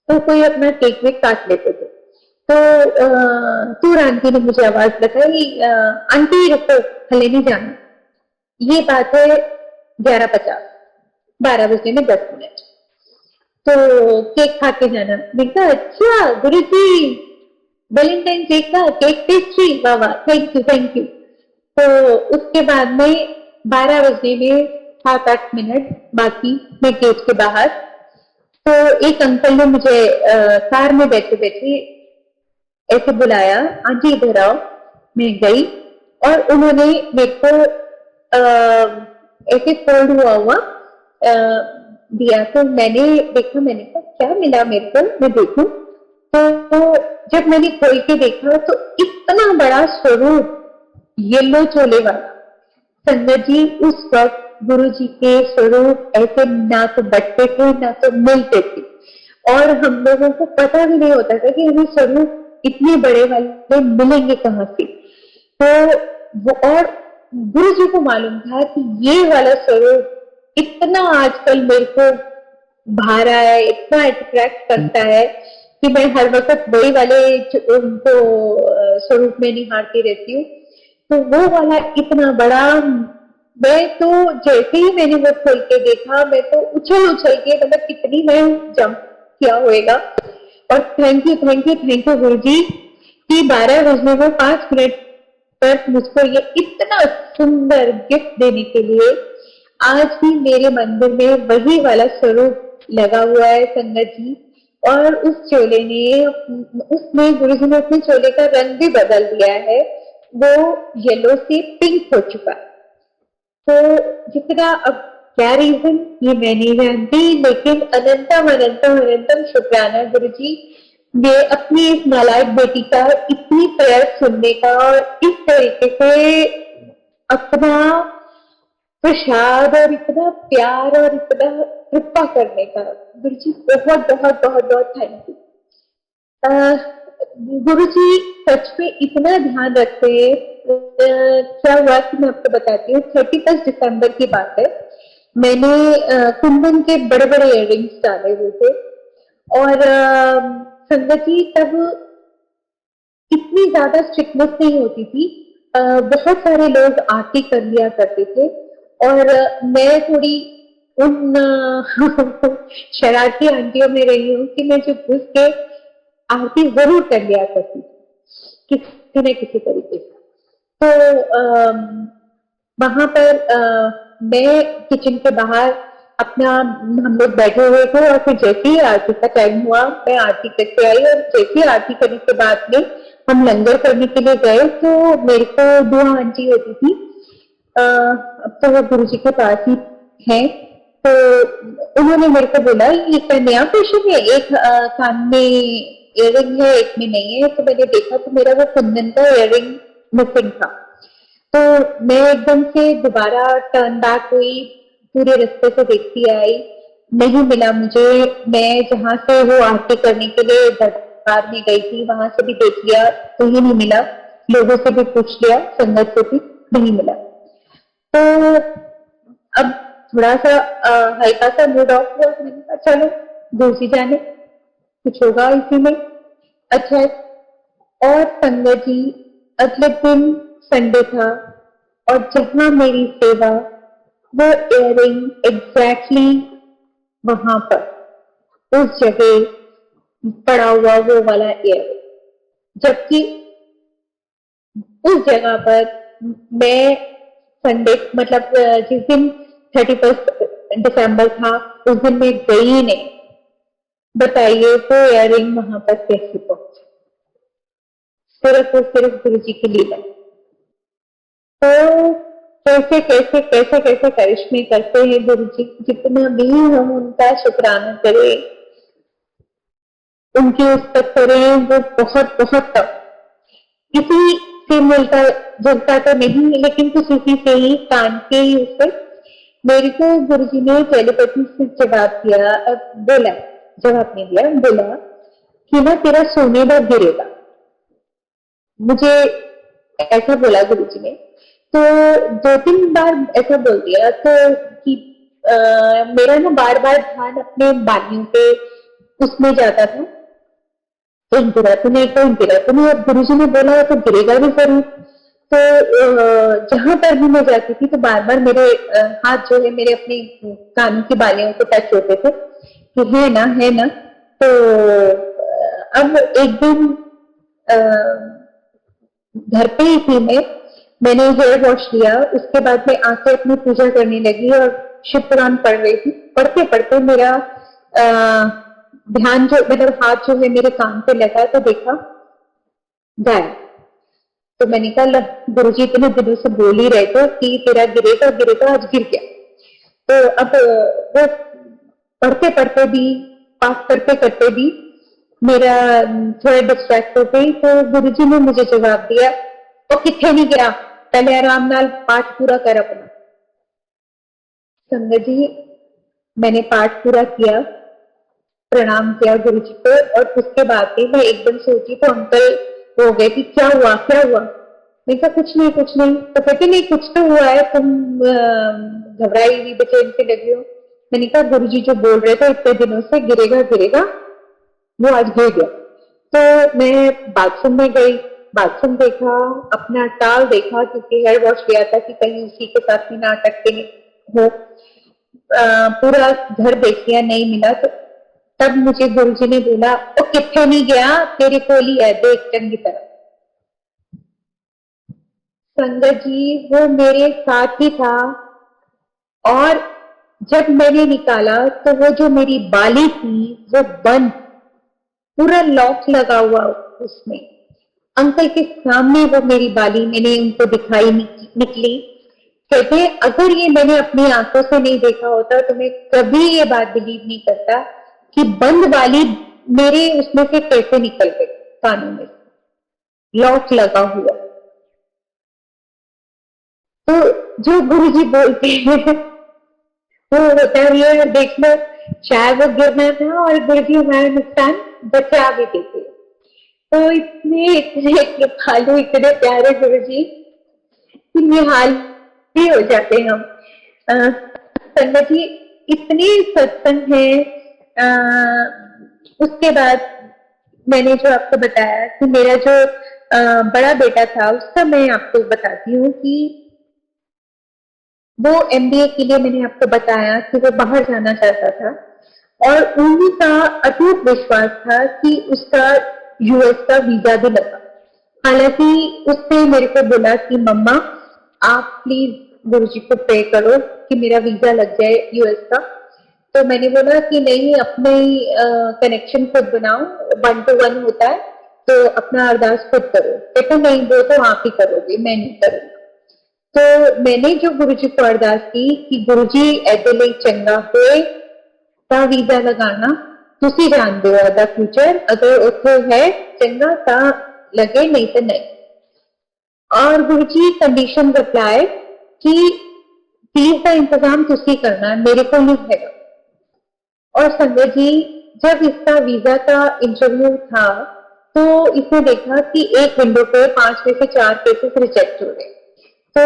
तो कोई अपना केक वेक काट लेते थे। तो तूर आंटी ने मुझे आवाज लगाई, आंटी रुको हले नहीं जाना। ये बात है 11:50, 12 बजे में 10 मिनट। तो केक खा के जाना। मैंने कहा अच्छा गुरु जी वैलेंटाइन डे का केक पेस्ट्री, वाह वाह थैंक यू थैंक यू। तो उसके बाद में 12 बजने में 7-8 मिनट बाकी मैं गेट के बाहर, तो एक अंकल ने मुझे कार में बैठे बैठे ऐसे बुलाया, आंटी इधर आओ। मैं गई और उन्होंने मेरे को ऐसे फोल्ड हुआ हुआ दिया। तो मैंने देखा, मैंने कहा क्या मिला मेरे को, मैं देखूं। तो जब मैंने खोल के देखा तो इतना बड़ा स्वरूप येलो चोले वाला। संगत जी उस वक्त गुरु जी के स्वरूप ऐसे ना तो बटते थे ना तो मिलते थे, और हम लोगों को पता भी नहीं होता था कि हमें स्वरूप इतने बड़े वाले मिलेंगे कहाँ से। तो वो, और गुरु जी को मालूम था कि ये वाला स्वरूप इतना आजकल मेरे को भा रहा है, इतना अट्रैक्ट करता है कि मैं हर वक्त वही वाले उनको स्वरूप में निहारती रहती हूँ। तो वो वाला इतना बड़ा, मैं तो जैसे ही मैंने वो खोल के देखा, मैं तो उछल उछल के, मतलब कितनी मैं जंप किया होएगा। और thank you thank you thank you गुरु जी कि 12 बजने में 5 मिनट पर मुझको ये इतना सुंदर गिफ्ट देने के लिए। आज भी मेरे मंदिर में वही वाला स्वरूप लगा हुआ है संगत जी। और उस चोले ने, उसमें गुरु जी ने अपने चोले का रंग भी बदल दिया है, वो येलो से पिंक हो चुका है। तो जितना, अब क्या रीजन ये मैं नहीं जानती, लेकिन अनंतम अनंतम अनंतम शुक्राना गुरु जी, ये अपनी इस नालायक बेटी का इतनी प्रेयर सुनने का और इस तरीके से अपना प्रसाद और इतना प्यार और इतना कृपा करने का। गुरु जी बहुत बहुत बहुत बहुत थैंक यू। गुरु जी सच में इतना ध्यान रखते हैं। क्या हुआ कि मैं आपको बताती हूँ, 31 दिसंबर की बात है। मैंने कुंदन के बड़े बड़े इयररिंग्स डाले हुए थे, और संगत जी तब इतनी ज्यादा स्ट्रिक्टनेस नहीं होती थी। बहुत सारे लोग आरती कर लिया करते थे, और मैं थोड़ी उन शरारती आंटियों में रही हूँ कि मैं जो घुस के आरती जरूर कर लिया करती किसी न किसी तरीके से। तो वहां पर मैं किचन के बाहर अपना, हम लोग बैठे हुए थे, और फिर जैसे ही आरती का टाइम हुआ मैं आरती करके आई, और जैसे ही आरती करने के बाद में हम लंगर करने के लिए गए, तो मेरे को 2 आंटी होती थी, अब तो वो गुरु जी के पास ही है। तो उन्होंने मेरे को बोला ये क्या नया फैशन है, एक कान में इयररिंग है एक में नहीं है। तो मैंने देखा तो मेरा वो कुंदन का इयररिंग मिसिंग था। तो मैं एकदम से दोबारा टर्न बैक हुई, पूरे रास्ते से देखती आई, नहीं मिला मुझे। मैं जहां से वो आरती करने के लिए दरबार में गई थी वहां से भी देख लिया, कहीं नहीं मिला। लोगों से भी पूछ लिया, संगत से भी नहीं मिला। तो अब थोड़ा सा हल्का सा मूड ऑफ हुआ। मैंने कहा चलो दूसरी जाने, कुछ होगा इसी में। अच्छा, और संगत जी अगले दिन संडे था, और जहां मेरी सेवा, वो इयररिंग एग्जैक्टली वहां पर उस जगह पड़ा हुआ वो वाला इयररिंग, जबकि उस जगह पर मैं संडे, मतलब जिस दिन 31 दिसंबर था उस दिन मैं गई नहीं। बताइए वो इयररिंग वहां पर कैसे पहुंची? सिर्फ और सिर्फ गुरु जी की लीला। तो कैसे कैसे कैसे कैसे करिश्मे करते हैं गुरु जी, जितना भी हम उनका शुक्राना करें, उनकी उस तक करें, वो बहुत बहुत कम। किसी से मिलता जुलता तो नहीं, लेकिन कुछ उसी से ही कान के ही ऊपर मेरे को गुरु जी ने टेलीपैथी से जवाब दिया, बोला, जवाब नहीं दिया, बोला कि ना तेरा सोने का गिरेगा। मुझे ऐसा बोला गुरु जी ने। तो 2-3 बार ऐसा बोल दिया, तो कि मेरा ना बार बार ध्यान अपने बालियों पे उसमें जाता था, तो गिरा तो नहीं, तो गिरा तो नहीं। अब गुरु जी ने बोला तो गिरेगा भी जरूर। तो जहां पर भी मैं जाती थी तो बार बार मेरे हाथ जो है मेरे अपने कानों की बालियों को टच होते थे कि है ना है ना। तो अब एक दिन घर पे ही थी मैं, मैंने हेयर वॉश लिया, उसके बाद मैं आके अपनी पूजा करने लगी और शिव पुराण पढ़ रही थी। पढ़ते पढ़ते मेरा ध्यान जो, मतलब हाथ जो है मेरे कान पे लगा, तो देखा गायब। तो मैंने कहा गुरु जी इतने दिनों से बोल ही रहे थे कि तेरा गिरेगा गिरेगा, आज गिर गया। तो अब वो पढ़ते पढ़ते भी, पाठ करते करते भी मेरा थोड़ा डिस्ट्रैक्ट हो गई। तो गुरु जी ने मुझे जवाब दिया, वो कितने नहीं गया, पहले आराम नाल पाठ पूरा कर अपना। संगत जी मैंने पाठ पूरा किया, प्रणाम किया गुरु जी को, और उसके बाद ही मैं एकदम सोची तो अंकल हो गए कि क्या हुआ क्या हुआ। मैं कहा कुछ नहीं कुछ नहीं। तो कहते नहीं कुछ तो हुआ है, तुम घबराई हुई बेचैन से लगी हो। मैंने कहा गुरु जी जो बोल रहे थे इतने दिनों से गिरेगा गिरेगा, वो आज गिर गया। तो मैं बाथरूम में गई, बाथरूम देखा, अपना टाल देखा क्योंकि हेयर वॉश लिया था कि कहीं उसी के साथ ही ना अटकते हो। पूरा घर देख लिया, नहीं मिला। तो तब मुझे गुरुजी ने बोला वो कितने नहीं गया, तेरे कोल ही है, देख चंगी तरह। संगत जी वो मेरे साथ ही था, और जब मैंने निकाला तो वो जो मेरी बाली थी वो बंद, पूरा लॉक लगा हुआ उसमें। अंकल के सामने वो मेरी बाली मैंने उनको दिखाई निकली। कहते हैं अगर ये मैंने अपनी आंखों से नहीं देखा होता तो मैं कभी ये बात बिलीव नहीं करता कि बंद बाली मेरे उसमें से कैसे निकल गई, कानों में लॉक लगा हुआ। तो जो गुरुजी बोलते हैं वो होता है, ये देख लो, शायद वो गिरना था और गुरुजी हमारा नुकसान बचा भी देते। तो इतने इतने कृपालु, इतने प्यारे गुरुजी, निहाल भी हो जाते हैं हम। संगत जी इतने सत्संग है। उसके बाद मैंने जो आपको बताया कि मेरा जो बड़ा बेटा था उसका मैं आपको बताती हूँ कि वो एमबीए के लिए मैंने आपको बताया कि वो बाहर जाना चाहता था, और उन्हीं का अटूट विश्वास था कि उसका यूएस का वीजा भी लगा। हालांकि उसने मेरे को बोला कि मम्मा आप प्लीज गुरुजी को प्रे करो कि मेरा वीजा लग जाए यूएस का। तो मैंने बोला कि नहीं, अपने कनेक्शन खुद बनाओ, 1-to-1 होता है, तो अपना अरदास खुद करो। कहते नहीं वो तो आप ही करोगे, मैं नहीं करूंगा। तो मैंने जो गुरुजी को अरदास की कि गुरुजी एदले चंगा होए ता वीजा लगाना, तुसी जानते हो दा फ्यूचर, अगर उथे है चंगा ता लगे, नहीं तो नहीं। और गुरुजी कंडीशन अप्लाई कि फीस का इंतजाम तुसी करना, मेरे को नहीं है। और संजय जी जब इसका वीजा का इंटरव्यू था तो इसने देखा कि एक विंडो पे 5 में से 4 केसेस रिजेक्ट हो गए। तो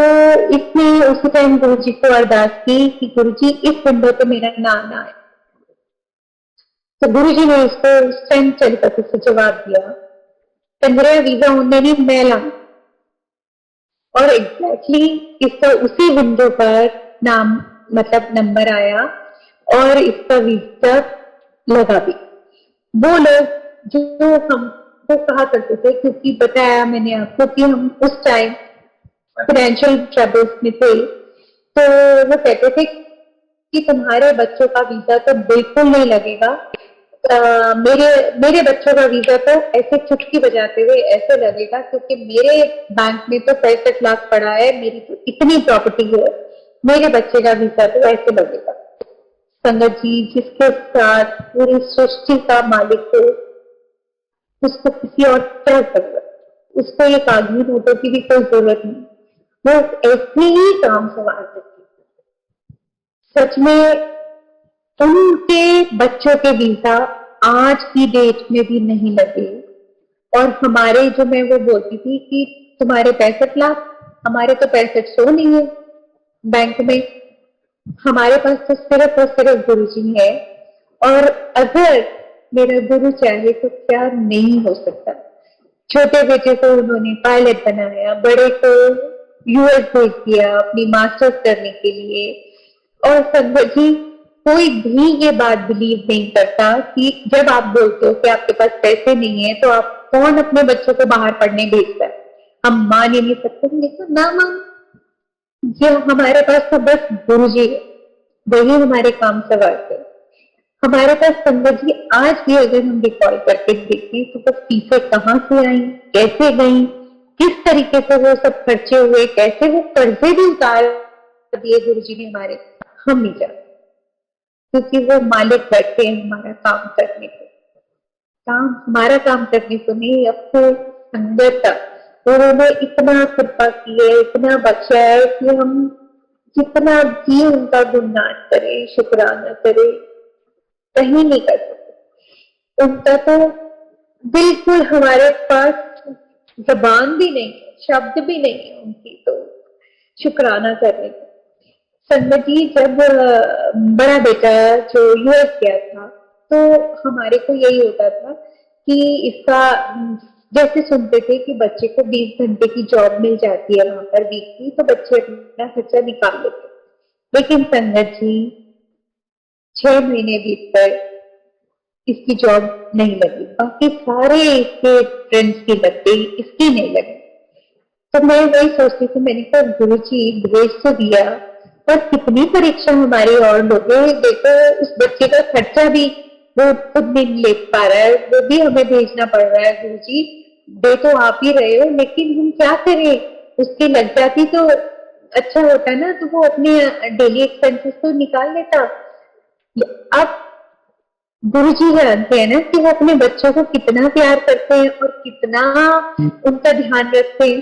इसने उसी टाइम गुरुजी को अरदास की कि गुरुजी इस विंडो पे मेरा नाम ना आए। तो गुरुजी ने इसको उस टाइम चलपति से जवाब दिया, 15 वीजा होने नहीं मैं लाऊं। और एग्जैक्टली इसका उसी विंडो पर नाम मतलब नंबर आया और इसका वीजा लगा भी। वो लोग जो हमको कहा करते थे, क्योंकि बताया मैंने आपको कि हम उस टाइम फाइनेंशियल ट्रबल्स में थे, तो वो कहते थे कि तुम्हारे बच्चों का वीजा तो बिल्कुल नहीं लगेगा। मेरे मेरे बच्चों का वीजा तो ऐसे चुटकी बजाते हुए ऐसे लगेगा, क्योंकि मेरे बैंक में तो 65 लाख पड़ा है, मेरी तो इतनी प्रॉपर्टी है, मेरे बच्चे का वीजा तो ऐसे लगेगा। संगत जी जिसके साथ पूरी सृष्टि का मालिक हो, उसको किसी और क्या जरूरत, उसको ये कागजी नोटों की भी कोई जरूरत नहीं, वो ऐसे ही काम संवार देती। सच में उनके बच्चों के वीजा आज की डेट में भी नहीं लगे। और हमारे जो मैं वो बोलती थी कि तुम्हारे 65 लाख, हमारे तो 6500 नहीं है बैंक में, हमारे पास तो सिर्फ और सिर्फ गुरु जी है। और अगर मेरा गुरु चाहे तो क्या नहीं हो सकता। छोटे बेटे को उन्होंने पायलट बनाया, बड़े को यूएस भेज दिया अपनी मास्टर्स करने के लिए। और संगत जी कोई भी ये बात बिलीव नहीं करता कि जब आप बोलते हो कि आपके पास पैसे नहीं है तो आप कौन अपने बच्चों को बाहर पढ़ने भेजता है। हम मान ही नहीं सकते, लेकिन ना मान, जो हमारे पास तो बस गुरु जी है, वही हमारे काम संवारते। हमारे पास संगत जी आज भी अगर हम रिकॉल करके देखें तो वो फीसें कहाँ से आई, कैसे गई, किस तरीके से वो सब खर्चे हुए, कैसे वो कर्जे भी उतार दिए गुरु जी ने हमारे, हम नहीं जानते। क्योंकि वो मालिक बैठे हैं हमारा काम करने को, काम हमारा काम करने को नहीं, आपको संगत उन्होंने इतना कृपा की है, इतना बख्शा है कि हम जितना भी उनका गुणगान करें, शुक्राना करें, कहीं नहीं कर सकते। उनका तो बिल्कुल हमारे पास जबान भी नहीं है, शब्द भी नहीं है उनकी तो शुक्राना करने का। संगत जी, जब बड़ा बेटा जो यूएस गया था, तो हमारे को यही होता था कि इसका जैसे सुनते थे कि बच्चे को 20 घंटे की जॉब मिल जाती है वहां पर वीक की, तो बच्चे अपना खर्चा निकाल लेते। लेकिन संगत जी, 6 महीने बीत गए, इसकी जॉब नहीं लगी, बाकी सारे इसके फ्रेंड्स की लग गई, इसकी नहीं लगी। तो मैं वही सोचती थी, मैंने कहा गुरु जी भेज तो दिया, पर कितनी परीक्षा हमारी और लोगे, देखो उस बच्चे का खर्चा भी वो खुद नहीं ले पा रहा है, वो भी हमें भेजना पड़ रहा है। गुरु जी दे तो आप ही रहे हो, लेकिन हम क्या करें, उसकी लग जाती तो अच्छा होता ना, तो वो अपने डेली एक्सपेंसेस तो निकाल लेता। अब गुरु जी जानते हैं ना कि वो अपने बच्चों को कितना प्यार करते हैं और कितना उनका ध्यान रखते हैं।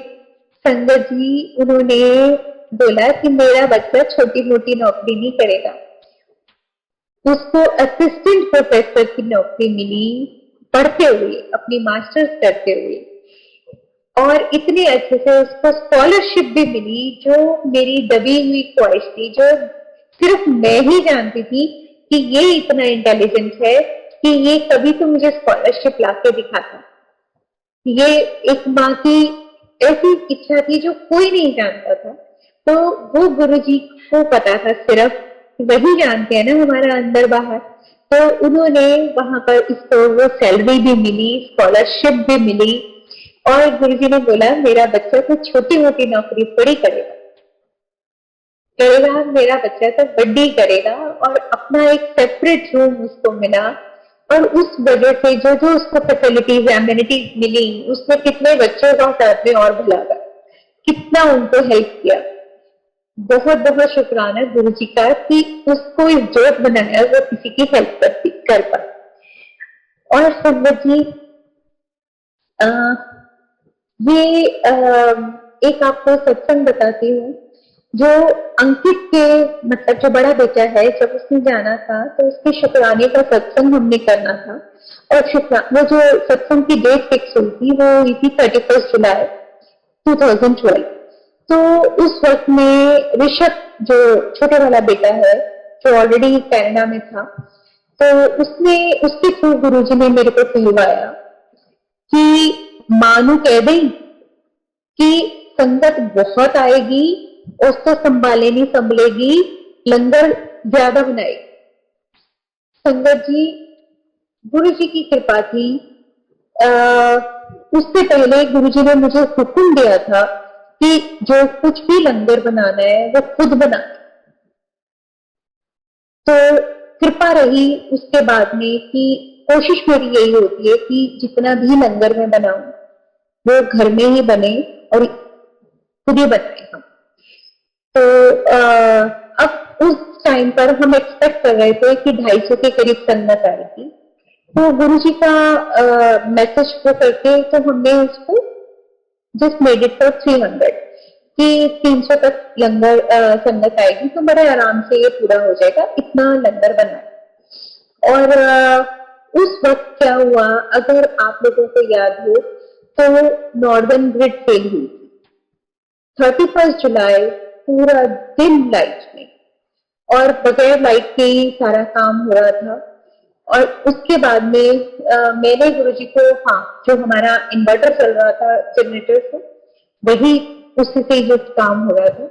संगत जी, उन्होंने बोला कि मेरा बच्चा छोटी मोटी नौकरी नहीं करेगा, उसको असिस्टेंट प्रोफेसर की नौकरी मिली, पढ़ते हुए, अपनी मास्टर्स करते हुए, और इतने अच्छे से उसको स्कॉलरशिप भी मिली, जो मेरी दबी हुई ख्वाहिश थी, जो सिर्फ मैं ही जानती थी कि ये इतना इंटेलिजेंट है कि ये कभी तो मुझे स्कॉलरशिप ला के दिखाता। ये एक माँ की ऐसी इच्छा थी जो कोई नहीं जानता था, तो वो गुरुजी को पता था, सिर्फ वही जानते हैं ना हमारा अंदर बाहर। तो उन्होंने वहां पर इसको वो सैलरी भी मिली, स्कॉलरशिप भी मिली, और गुरुजी ने बोला मेरा बच्चा तो छोटी मोटी नौकरी थोड़ी करेगा, करेगा मेरा बच्चा तो बड़ी करेगा, और अपना एक सेपरेट रूम उसको मिला। और उस वजह से जो जो उसको फैसिलिटीज एमिनिटीज मिली, उसने कितने बच्चों का साथ में और भला कर, कितना उनको हेल्प किया। बहुत बहुत शुक्राना गुरु जी का कि उसको इस जोत बनाया, वो किसी की हेल्प कर पाए। और संगत जी, ये एक आपको सत्संग बताती हूँ, जो अंकित के मतलब जो बड़ा बेटा है, जब उसने जाना था तो उसके शुक्राने का सत्संग हमने करना था। और वो जो सत्संग की डेट फिक्स हुई थी, वो हुई थी 31 जुलाई 2012। तो उस वक्त में ऋषभ, जो छोटे वाला बेटा है, जो ऑलरेडी कनाडा में था, तो उसने उसके थ्रू गुरुजी ने मेरे को कहवाया कि मानू कह दें कि संगत बहुत आएगी, उसको संभाले नहीं संभलेगी, लंगर ज्यादा बनाएगी। संगत जी, गुरु जी की कृपा थी। उससे पहले गुरु जी ने मुझे हुक्म दिया था कि जो कुछ भी लंगर बनाना है वो खुद बना। तो कृपा रही उसके बाद में कि कोशिश मेरी यही होती है कि जितना भी लंगर में बनाऊं वो घर में ही बने और खुद ही बनाए हम। तो अब उस टाइम पर हम एक्सपेक्ट कर रहे थे कि 250 के करीब संगत आएगी। तो गुरु जी का मैसेज को करके तो हमने उसको जस्ट मेड इट फॉर 300 कि 300 तक लंगर संगत आएगी, तो बड़े आराम से ये पूरा हो जाएगा, इतना लंगर बनाए। और उस वक्त क्या हुआ, अगर आप लोगों को याद हो तो नॉर्दर्न ग्रिड फेल हुई थी। 31 जुलाई पूरा दिन लाइट में, और बगैर लाइट के ही सारा काम हो रहा था। और उसके बाद में मैंने गुरुजी को, हाँ, जो हमारा इन्वर्टर चल रहा था जनरेटर से, वही उससे जो काम हो रहा था,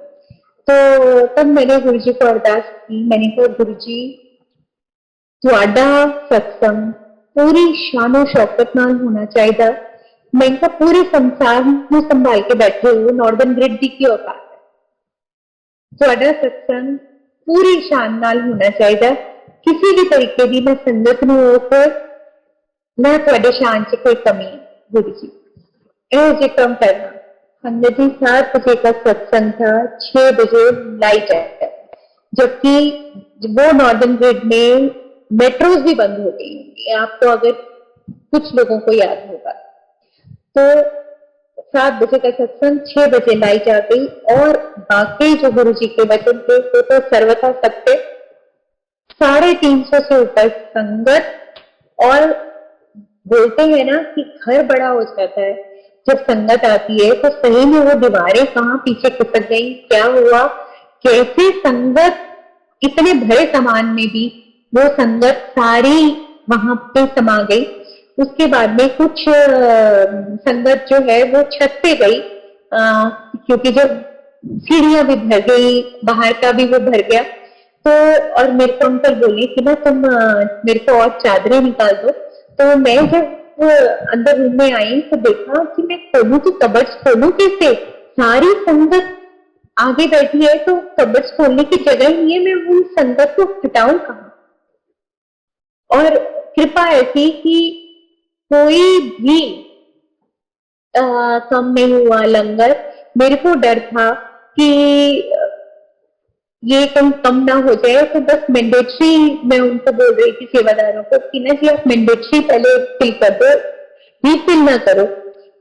तो तब मैंने गुरुजी को अरदास की। मैंने कहा गुरुजी, तुहाडा सत्संग पूरी शानो शौकत नाल होना चाहिए। मैं कहा पूरे संसार में संभाल के बैठे हो, नॉर्दर्न ग्रिड की औकात है, तुहाडा सत्संग पूरी शान नाल होना चाहिए। किसी भी तरीके की मैं संगत में होकर ना तुहाडे शान च कोई कमी है गुरु जी, यह जे कम करना। संगत जी, 7 बजे का सत्संग था, 6 बजे लाइट आया, जबकि वो नॉर्दर्न ग्रिड में मेट्रोज भी बंद हो गई होंगी, आपको अगर कुछ लोगों को याद होगा। तो 7 बजे का सत्संग, 6 बजे लाइट आ गई, और बाकी जो गुरु जी के वचन थे तो सर्वथा सत्य। 350 से ऊपर संगत, और बोलते हैं ना कि घर बड़ा हो जाता है जब संगत आती है, तो सही में वो दीवारें कहाँ पीछे खिसक गई, क्या हुआ, कैसे संगत इतने भरे सामान में भी वो संगत सारी वहां पे समा गई। उसके बाद में कुछ संगत जो है वो छत पे गई, क्योंकि जब सीढ़ियां भी भर गई, बाहर का भी वो भर गया। तो और मेरे को अंकल बोले कि ना तुम मेरे को और चादरें निकाल दो। तो मैं जब अंदर रूम में आई तो देखा कि मैं खोलूं तो कबर्ड खोलूं कैसे, सारी संगत आगे बैठी है तो कबर्ड खोलने की जगह ही नहीं है, मैं उन संगत को हटाऊं कहाँ। और कृपा ऐसी कि कोई भी कम नहीं हुआ लंगर। मेरे को डर था कि ये कहीं कम ना हो जाए, तो बस मैंडेटरी मैं उनको बोल रही थी सेवादारों को कि ना जी आप मैंडेटरी पहले फिल कर दो, रीफिल ना करो।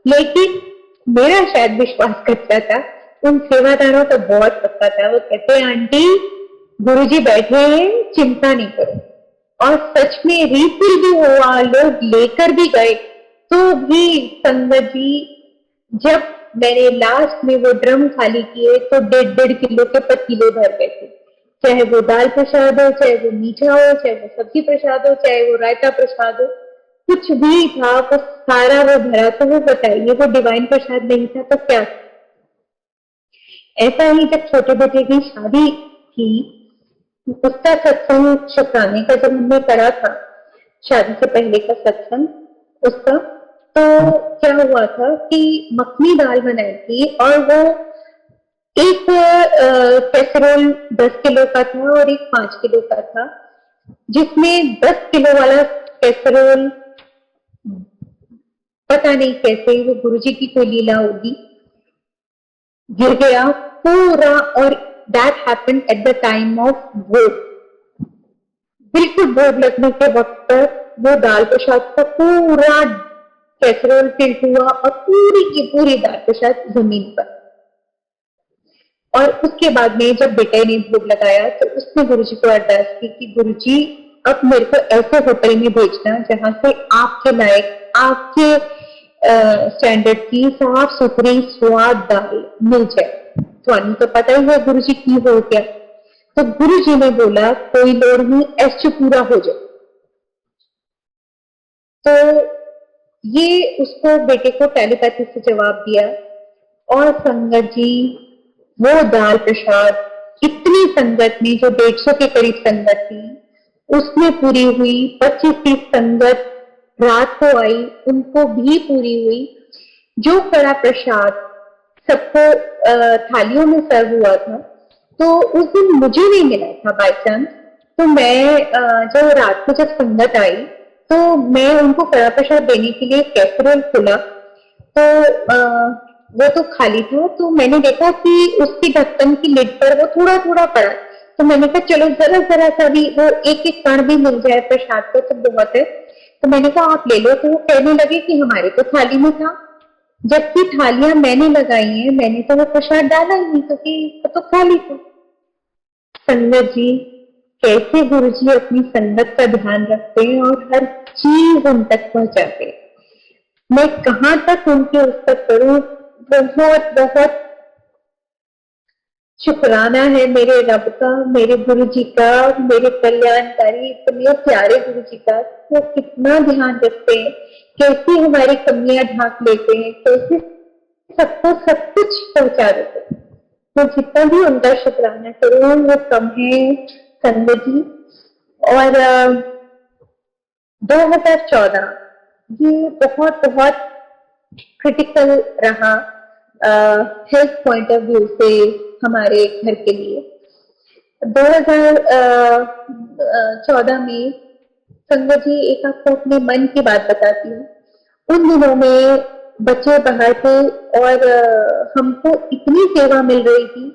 लेकिन मेरा शायद विश्वास कच्चा था, उन सेवादारों का बहुत पक्का था। वो कहते आंटी गुरुजी बैठे हैं, चिंता नहीं करो। और सच में रीफिल भी हुआ, लोग लेकर भी गए। तो भी संगत जी, जब मैंने लास्ट में वो ड्रम खाली किए तो 1.5 किलो के पतीले भर गए थे। चाहे वो दाल प्रसाद हो, चाहे वो मीठा हो, चाहे वो सब्जी प्रसाद हो, चाहे वो रायता प्रसाद हो, कुछ भी था वो सारा वो भरा। तो वो बताइए वो डिवाइन प्रसाद नहीं था तो क्या। ऐसा ही जब छोटे बेटे की शादी की, उसका सत्संग शुक्राने का जब हमने करा था, शादी से पहले का सत्संग उसका, तो क्या हुआ था कि मखनी दाल बनाई थी और वो एक कैसरोल 10 किलो का था और एक 5 किलो का था, जिसमें 10 किलो वाला कैसरोल पता नहीं कैसे वो गुरुजी की कोई लीला होगी गिर गया पूरा। और that happened at the time of vote, बिल्कुल भोग लगने के वक्त पर वो दाल प्रसाद का पूरा कैसरोल टिल्ट हुआ और पूरी की पूरी दाल प्रसाद जमीन पर। और उसके बाद में जब बेटे ने भोग लगाया तो उसने गुरुजी को अरदास की कि गुरुजी अब मेरे को ऐसे होटल में भेजना जहां से आपके लायक, आपके स्टैंडर्ड की साफ सुथरी स्वाद दाल मिल जाए। तो तो पता ही है गुरुजी की हो गया। तो गुरुजी ने बोला कोई लोड़ नहीं, ऐसे पूरा हो जाए। तो ये उसको बेटे को टेलीपैथी से जवाब दिया। और संगत जी वो दाल प्रसाद इतनी संगत में, जो 150 के करीब संगत थी, उसमें पूरी हुई। 25-30 संगत रात को आई, उनको भी पूरी हुई। जो कड़ा प्रसाद सबको थालियों में सर्व हुआ था, तो उस दिन मुझे नहीं मिला था बाई चांस। तो मैं जब रात को जब संगत आई तो मैं उनको कड़ा प्रसाद देने के लिए कैसरोल खोला, तो वो तो खाली था। तो मैंने देखा कि उसकी ढक्कन की लिड पर वो थोड़ा थोड़ा पड़ा। तो मैंने कहा चलो जरा जरा सा भी वो एक एक कण भी मिल जाए प्रसाद को तो बहुत है। तो मैंने कहा आप ले लो। तो वो कहने लगे कि हमारे तो थाली में था, जबकि थालियां मैंने लगाई हैं, मैंने तो वो प्रसाद डाला ही नहीं क्योंकि वो तो खाली था। संगत जी कैसे गुरु जी अपनी संगत का ध्यान रखते हैं और हर चीज उन तक पहुंचाते हैं। मैं कहां तक उनके उस तक करूं, बहुत बहुत शुक्राना है मेरे रब का, मेरे गुरु जी का, मेरे कल्याणकारी इतने प्यारे गुरु जी का। वो कितना ध्यान रखते हैं, कैसी हमारी कमियां ढांक लेते हैं, कैसे सबको सब कुछ पहुंचा देते हैं। तो जितना भी उनका शुक्राना करूं वो कम है संगत जी। और 2014 ये बहुत बहुत क्रिटिकल रहा हेल्थ पॉइंट ऑफ व्यू से हमारे घर के लिए। 2014 में संगत जी एक आपको अपने मन की बात बताती हूँ। उन दिनों में बच्चे बाहर थे और हमको इतनी सेवा मिल रही थी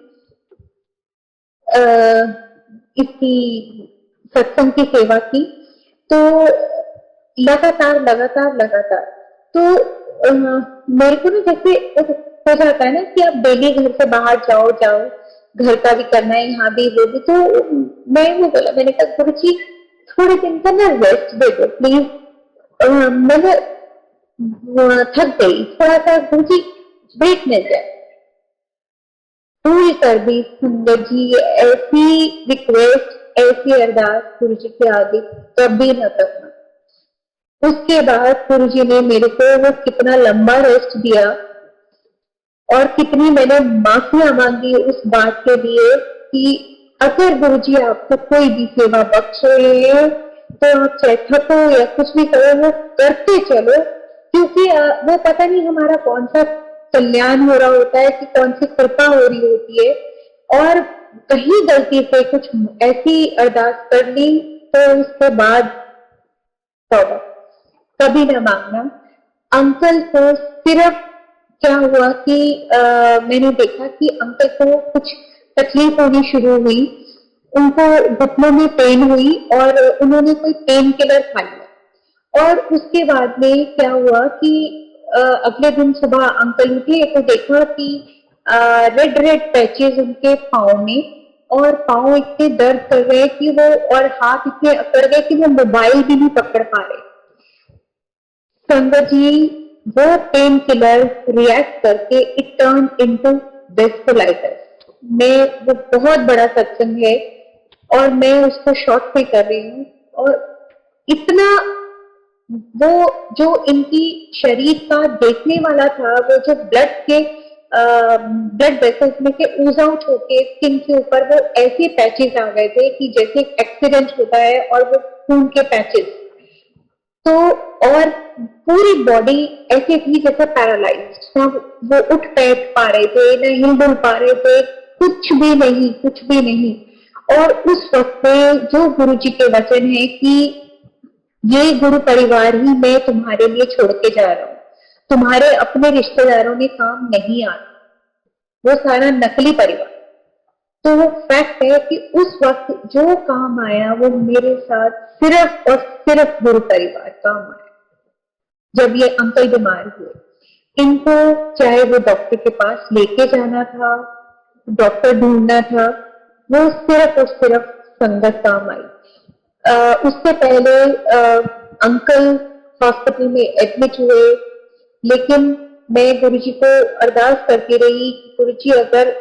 इसकी सत्संग की सेवा की, तो लगातार लगातार लगातार। तो मेरे को ना जैसे हो जाता है ना कि आप डेली घर से बाहर जाओ जाओ, घर का भी करना है, यहाँ भी वो भी। तो मैं वो बोला, मैंने कहा गुरु जी थोड़े दिन का ना रेस्ट दे दो प्लीज, मैंने थक गई थोड़ा सा, मुझे ब्रेक मिल जाए। पूरी कर दी संगत जी, ऐसी रिक्वेस्ट, ऐसी अरदास गुरु जी के आगे कभी न करना। उसके बाद गुरु जी ने मेरे को वो कितना लंबा रेस्ट दिया, और कितनी मैंने माफिया मांगी उस बात के लिए कि अगर गुरु जी आपको कोई भी सेवा बख्शे तो आप चाहे थको या कुछ भी करो, वो करते चलो, क्योंकि वो पता नहीं हमारा कौन सा कल्याण हो रहा होता है कि कौन सी कृपा हो रही होती है। और कहीं गलती से कुछ ऐसी अरदास कर ली तो उसके बाद तौबा, कभी न मांगना। अंकल को सिर्फ क्या हुआ कि मैंने देखा कि अंकल को कुछ तकलीफ होनी शुरू हुई, उनको घुटनों में पेन हुई और उन्होंने कोई पेन किलर खा लिया। और उसके बाद में क्या हुआ कि अगले दिन सुबह अंकल उठे तो देखा कि रेड रेड पैचेस उनके पाँव में, और पाँव इतने दर्द कर रहे कि वो, और हाथ इतने अकड़ गए कि वो मोबाइल भी नहीं पकड़ पा रहे। संगत जी, वो पेन किलर रिएक्ट करके इट टर्न इनटू वेस्कुलाइटिस में, वो बहुत बड़ा सत्संग है और मैं उसको शॉर्ट में कर रही हूँ। और इतना वो जो इनकी शरीर का देखने वाला था, वो जो ब्लड वेसल्स में से ऊज आउट होके स्किन के ऊपर वो ऐसे पैचेस आ गए थे कि जैसे एक्सीडेंट होता है और वो खून के पैचेस। तो और पूरी बॉडी ऐसी थी जैसे पैरालाइज्ड, ना वो उठ बैठ पा रहे थे, ना हिल डुल पा रहे थे, कुछ भी नहीं, कुछ भी नहीं। और उस वक्त पे जो गुरु जी के वचन है कि ये गुरु परिवार ही मैं तुम्हारे लिए छोड़ के जा रहा हूँ, तुम्हारे अपने रिश्तेदारों में काम नहीं आना, वो सारा नकली परिवार। तो वो फैक्ट है कि उस वक्त जो काम आया वो मेरे साथ सिर्फ और सिर्फ गुरु परिवार काम आया। जब ये अंकल बीमार हुए, इनको चाहे वो डॉक्टर के पास लेके जाना था, डॉक्टर ढूंढना था, वो सिर्फ और सिर्फ संगत काम आई। उससे पहले अंकल हॉस्पिटल में एडमिट हुए, लेकिन मैं गुरुजी को अरदास करती रही कि गुरुजी अगर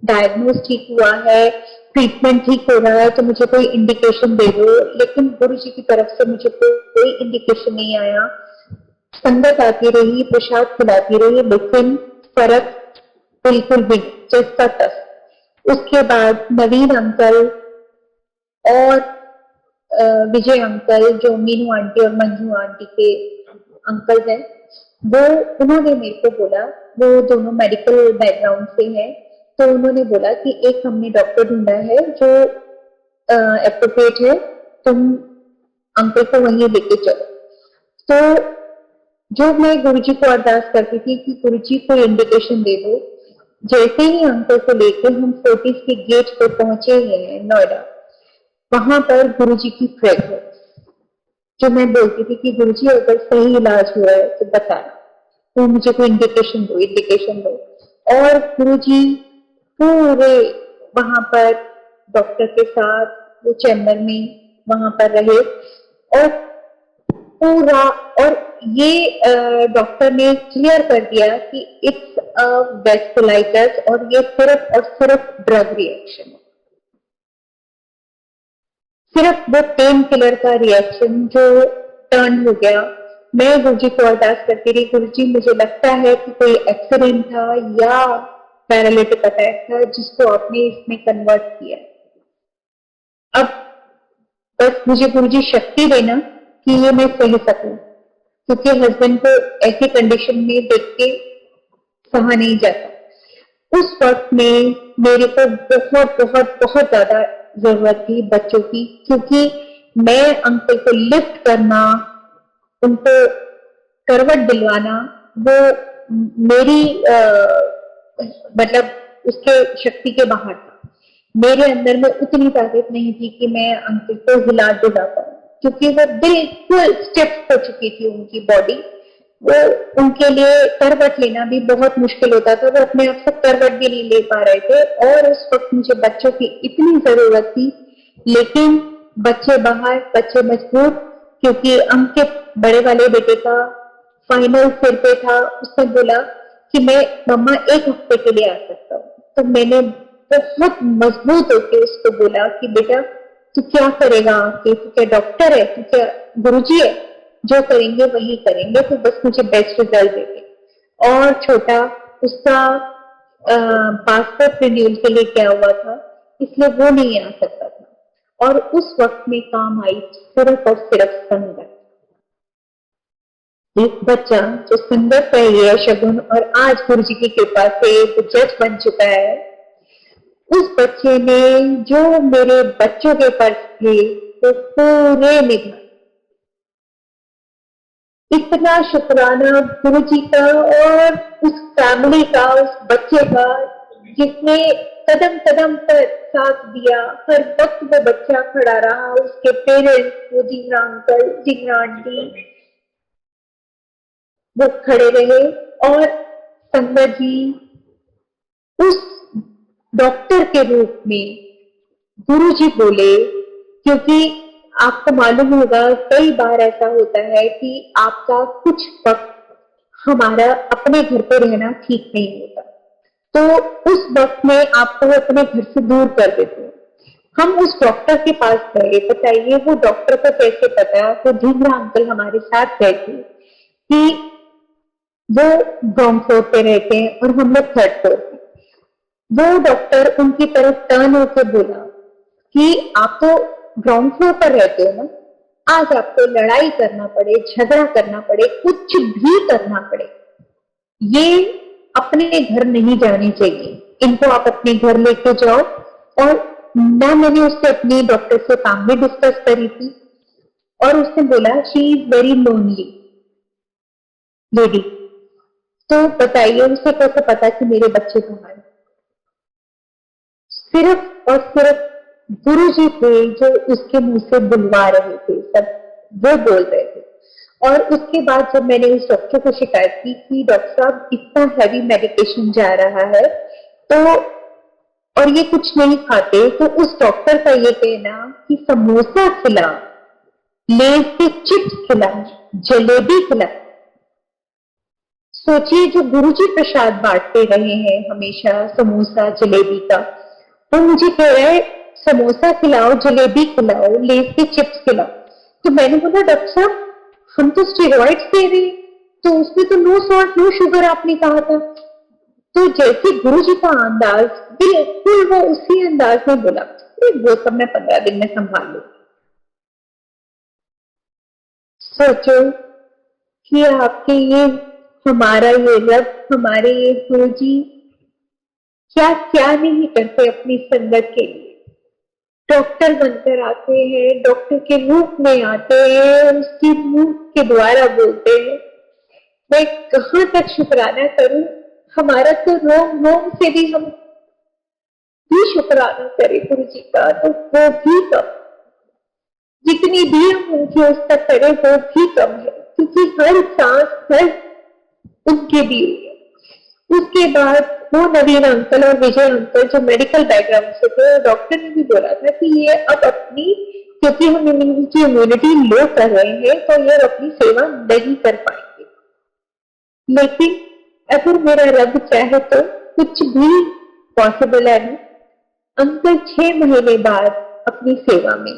डायग्नोज ठीक हुआ है, ट्रीटमेंट ठीक हो रहा है तो मुझे कोई इंडिकेशन दे दो। लेकिन गुरुजी की तरफ से मुझे कोई इंडिकेशन नहीं आया। संगत आती रही, प्रसाद खिलाती रही, लेकिन फर्क बिल्कुल भी जैसा तस। उसके बाद नवीन अंकल और विजय अंकल, जो मीनू आंटी और मंजू आंटी के अंकल हैं, वो उन्होंने मेरे को बोला, वो दोनों मेडिकल बैकग्राउंड से हैं, तो उन्होंने बोला कि एक हमने डॉक्टर ढूंढा है जो एप्रोप्रिएट है, तुम अंकल को वहीं लेके चलो। तो जो मैं गुरुजी को अरदास करती थी कि गुरुजी को इंडिकेशन दे दो, जैसे ही अंकल को लेके हम फोर्टिस के गेट पे पहुंचे हैं नोएडा, वहां पर गुरुजी की फ्रेग्रेंस, जो मैं बोलती थी कि गुरुजी अगर सही इलाज हुआ है तो बताना, तो मुझे कोई इंडिकेशन दो, इंडिकेशन दो। और गुरुजी पूरे वहां पर डॉक्टर के साथ वो चैम्बर में वहां पर रहे, और पूरा, और ये डॉक्टर ने क्लियर कर दिया कि इट्स अ वेस्कुलाइटिस और ये सिर्फ और सिर्फ ड्रग रिएक्शन है, सिर्फ वो पेन किलर का रिएक्शन जो टर्न हो गया। मैं गुरुजी को अरदास करती रही, गुरुजी मुझे लगता है कि कोई एक्सीडेंट था या पैरालिटिक अटैक था जिसको आपने इसमें कन्वर्ट किया। अब बस मुझे गुरुजी शक्ति देना कि ये मैं सह सकूं, क्योंकि हस्बैंड को ऐसी कंडीशन में देख के सहा नहीं जाता। उस वक्त में मेरे को बहुत बहुत बहुत ज्यादा जरूरत थी बच्चों की, क्योंकि मैं अंकल को लिफ्ट करना, उनको करवट दिलवाना, वो मेरी मतलब उसके शक्ति के बाहर था। मेरे अंदर में उतनी ताकत नहीं थी कि मैं अंकल को हिला डुला पाऊं, क्योंकि वो बिल्कुल स्टिफ हो चुकी थी उनकी बॉडी। वो उनके लिए करवट लेना भी बहुत मुश्किल होता था, वो अपने आप से करवट भी नहीं ले पा रहे थे। और उस वक्त मुझे बच्चों की इतनी जरूरत थी, लेकिन बच्चे बाहर, बच्चे मजबूत, क्योंकि उनके बड़े वाले बेटे का फाइनल सिर पे था। उसने बोला कि मैं मम्मा 1 हफ्ते के लिए आ सकता हूँ। तो मैंने बहुत मजबूत होकर उसको बोला कि बेटा तू क्या करेगा आके, तू क्या डॉक्टर है, तू क्या गुरुजी है, जो करेंगे वही करेंगे, तो बस मुझे बेस्ट रिजल्ट दे दे। और छोटा उसका पासपोर्ट रिन्यूअल के लिए क्या हुआ था, इसलिए वो नहीं आ सकता था। और उस वक्त में काम आई सिर्फ और सिर्फ संगत। एक बच्चा जो संगत है ये शगुन, और आज गुरु जी की कृपा से वो जज बन चुका है। उस बच्चे ने जो मेरे बच्चों के पर्स थे वो पूरे निभाए। इतना शुक्राना गुरु जी का और उस फैमिली का, उस बच्चे का, जिसने कदम कदम पर साथ दिया। हर वक्त वो बच्चा खड़ा रहा, उसके पेरेंट्स, वो जिंगरा अंकल, जिंगरा आंटी, वो खड़े रहे। और संगत जी उस डॉक्टर के रूप में गुरु जी बोले, क्योंकि आपको मालूम होगा कई बार ऐसा होता है कि आपका कुछ वक्त हमारा अपने घर पे रहना ठीक नहीं होता, तो उस वक्त में आपको अपने घर से दूर कर देते हैं। हम उस डॉक्टर के पास गए। बताइए वो डॉक्टर को कैसे पता, वो ढींगरा अंकल हमारे साथ गए थे कि वो ग्राउंड फ्लोर पे रहते हैं और हम लोग 3rd फ्लोर पे। वो डॉक्टर उनकी तरफ टर्न होकर बोला कि आप तो ग्राउंड फ्लोर पर रहते हो ना, आज आपको लड़ाई करना पड़े, झगड़ा करना पड़े, कुछ भी करना पड़े, ये अपने घर नहीं जानी चाहिए, इनको आप अपने घर लेके जाओ। और मैंने उससे अपनी डॉक्टर से काम भी डिस्कस करी थी, और उसने बोला she is very lonely lady. तो बताइए उसे कैसे पता कि मेरे बच्चे कहाँ हैं? सिर्फ और सिर्फ गुरु जी थे जो उसके मुंह से बुलवा रहे थे, सब वो बोल रहे थे। और उसके बाद जब मैंने उस डॉक्टर को शिकायत की कि डॉक्टर साहब इतना हैवी मेडिकेशन जा रहा है तो, और ये कुछ नहीं खाते, तो उस डॉक्टर का ये कहना कि समोसा खिला, लेज के चिप्स खिला, जलेबी खिला। सोचिए जो गुरुजी प्रसाद बांटते रहे हैं हमेशा समोसा जलेबी का, वो मुझे कह रहा है समोसा खिलाओ, जलेबी खिलाओ, लेस के चिप्स खिलाओ। तो मैंने बोला डॉक्टर साहब हम तो स्टेरॉइड्स दे रहे हैं, तो उसमें तो नो सॉल्ट नो शुगर आपने कहा था। तो जैसे गुरुजी का अंदाज, बिल्कुल वो उसी अंदाज में बोला वो सब मैं 15 दिन में संभाल लूं। सोचो कि आपके ये, हमारा ये रब, हमारे ये गुरुजी क्या क्या नहीं करते अपनी संगत के लिए। डॉक्टर बनकर आते हैं, डॉक्टर के रूप में आते हैं, उसकी मुंह के द्वारा बोलते हैं। मैं कहां तक शुक्राना करूं, हमारा तो रोम रोम से भी हम भी शुक्राना करें गुरु जी का तो वो भी कम, जितनी भी हम उनकी उस्ता करें वो भी कम है, क्योंकि हर सांस हर उनके दी हुई है। उसके बाद वो नवीन अंकल और विजय अंकल जो मेडिकल बैकग्राउंड से थे, डॉक्टर ने भी बोला था कि ये अब अपनी, क्योंकि हम इनकी इम्यूनिटी लो कर रहे हैं तो ये अपनी सेवा नहीं कर पाएंगे। लेकिन अगर मेरा रब चाहे तो कुछ भी पॉसिबल है ना। अंकल 6 महीने बाद अपनी सेवा में